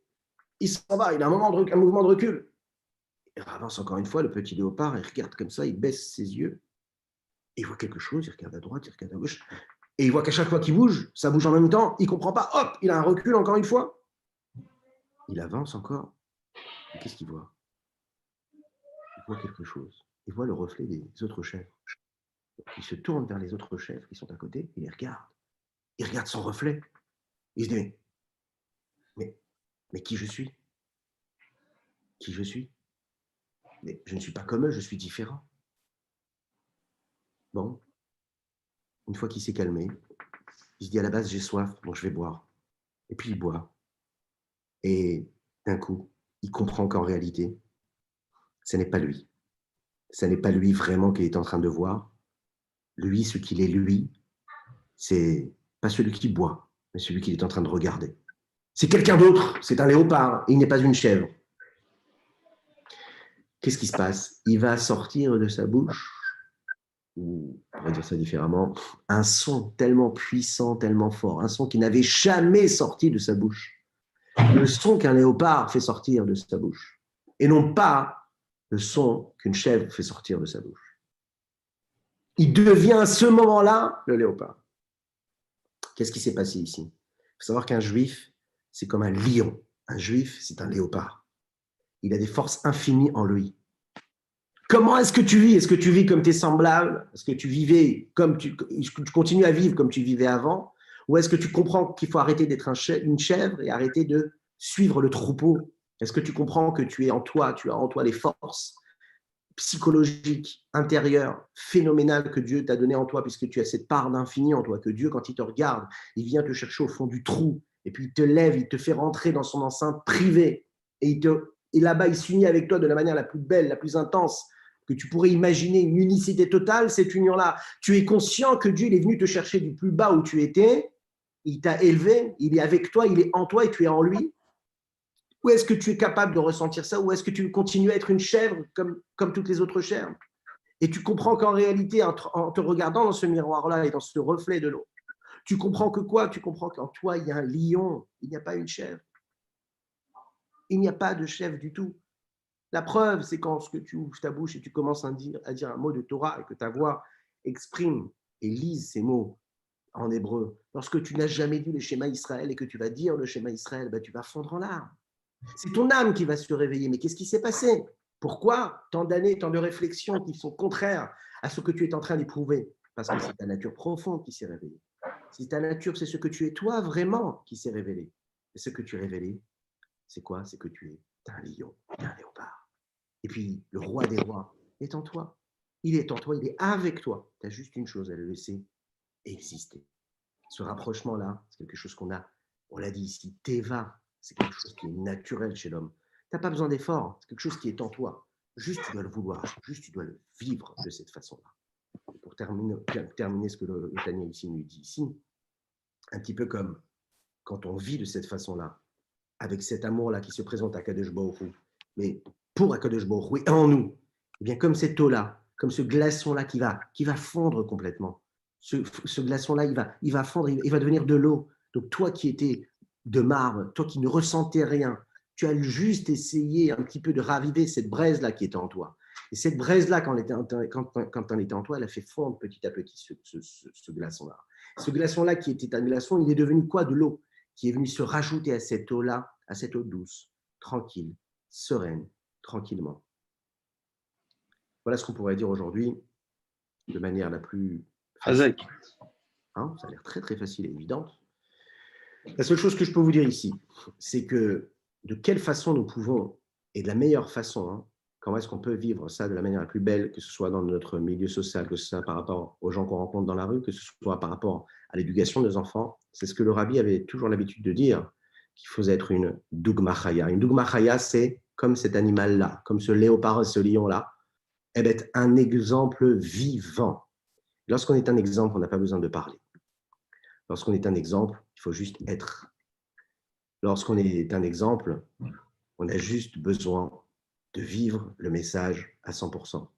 Il s'en va, il a un mouvement de recul. Il avance encore une fois, le petit léopard, il regarde comme ça, il baisse ses yeux. Et il voit quelque chose, il regarde à droite, il regarde à gauche. Et il voit qu'à chaque fois qu'il bouge, ça bouge en même temps, il ne comprend pas. Hop, il a un recul encore une fois. Il avance encore. Et qu'est-ce qu'il voit? Il voit quelque chose. Il voit le reflet des autres chèvres. Il se tourne vers les autres chèvres qui sont à côté et les regarde. Il regarde son reflet. Il se dit, mais qui je suis? Qui je suis? Mais je ne suis pas comme eux, je suis différent. Bon, une fois qu'il s'est calmé, il se dit à la base, j'ai soif, bon, je vais boire. Et puis il boit. Et d'un coup, il comprend qu'en réalité, ce n'est pas lui. Ce n'est pas lui vraiment qu'il est en train de voir. Lui, ce qu'il est lui, c'est pas celui qui boit, mais celui qui est en train de regarder. C'est quelqu'un d'autre, c'est un léopard, il n'est pas une chèvre. Qu'est-ce qui se passe? Il va sortir de sa bouche, ou on va dire ça différemment, un son tellement puissant, tellement fort, un son qui n'avait jamais sorti de sa bouche. Le son qu'un léopard fait sortir de sa bouche, et non pas le son qu'une chèvre fait sortir de sa bouche. Il devient à ce moment-là le léopard. Qu'est-ce qui s'est passé ici? Il faut savoir qu'un juif, c'est comme un lion. Un juif, c'est un léopard. Il a des forces infinies en lui. Comment est-ce que tu vis? Est-ce que tu vis comme tes semblables? Est-ce que tu vivais comme tu continues à vivre comme tu vivais avant? Ou est-ce que tu comprends qu'il faut arrêter d'être une chèvre et arrêter de suivre le troupeau? Est-ce que tu comprends que tu es en toi, tu as en toi les forces psychologiques, intérieures, phénoménales que Dieu t'a données en toi, puisque tu as cette part d'infini en toi, que Dieu, quand il te regarde, il vient te chercher au fond du trou, et puis il te lève, il te fait rentrer dans son enceinte privée, et là-bas, il s'unit avec toi de la manière la plus belle, la plus intense, que tu pourrais imaginer, une unicité totale, cette union-là. Tu es conscient que Dieu il est venu te chercher du plus bas où tu étais, il t'a élevé, il est avec toi, il est en toi et tu es en lui. Ou est-ce que tu es capable de ressentir ça? Ou est-ce que tu continues à être une chèvre comme toutes les autres chèvres? Et tu comprends qu'en réalité, en te regardant dans ce miroir-là et dans ce reflet de l'eau, tu comprends que quoi? Tu comprends qu'en toi, il y a un lion, il n'y a pas une chèvre. Il n'y a pas de chèvre du tout. La preuve, c'est quand tu ouvres ta bouche et tu commences à dire un mot de Torah et que ta voix exprime et lise ces mots en hébreu. Lorsque tu n'as jamais dit le schéma Israël et que tu vas dire le schéma Israël, tu vas fondre en larmes. C'est ton âme qui va se réveiller. Mais qu'est-ce qui s'est passé? Pourquoi tant d'années, tant de réflexions qui sont contraires à ce que tu es en train d'éprouver? Parce que c'est ta nature profonde qui s'est réveillée. C'est ta nature, c'est ce que tu es toi vraiment qui s'est révélé. Et ce que tu es révélé, c'est quoi? C'est que tu es un lion, un léopard. Et puis, le roi des rois est en toi. Il est en toi, il est avec toi. Tu as juste une chose à le laisser exister. Ce rapprochement-là, c'est quelque chose on l'a dit ici, Teva, c'est quelque chose qui est naturel chez l'homme. Tu n'as pas besoin d'effort, c'est quelque chose qui est en toi. Juste, tu dois le vouloir, juste, tu dois le vivre de cette façon-là. Pour terminer ce que le Tania ici nous dit ici, un petit peu comme quand on vit de cette façon-là, avec cet amour-là qui se présente à Kadesh Baruch Hu, mais pour Kadesh Baruch Hu et en nous, eh bien comme cette eau-là, comme ce glaçon-là qui va fondre complètement. Ce glaçon-là, il va fondre, il va devenir de l'eau. Donc toi qui étais de marbre, toi qui ne ressentais rien, tu as juste essayé un petit peu de raviver cette braise-là qui était en toi. Et cette braise-là, quand elle était en toi, elle a fait fondre petit à petit ce glaçon-là. Ce glaçon-là qui était un glaçon, il est devenu quoi? De l'eau, qui est venu se rajouter à cette eau-là, à cette eau douce, tranquille, sereine, tranquillement. Voilà ce qu'on pourrait dire aujourd'hui de manière la plus facile. Hein, ça a l'air très très facile et évidente. La seule chose que je peux vous dire ici, c'est que de quelle façon nous pouvons, et de la meilleure façon, hein, comment est-ce qu'on peut vivre ça de la manière la plus belle, que ce soit dans notre milieu social, que ce soit par rapport aux gens qu'on rencontre dans la rue, que ce soit par rapport à l'éducation de nos enfants. C'est ce que le rabbi avait toujours l'habitude de dire, qu'il faut être une dougma chaya. Une dougma chaya, c'est comme cet animal-là, comme ce léopard et ce lion-là, être un exemple vivant. Lorsqu'on est un exemple, on n'a pas besoin de parler. Lorsqu'on est un exemple, il faut juste être. Lorsqu'on est un exemple, on a juste besoin de vivre le message à 100%.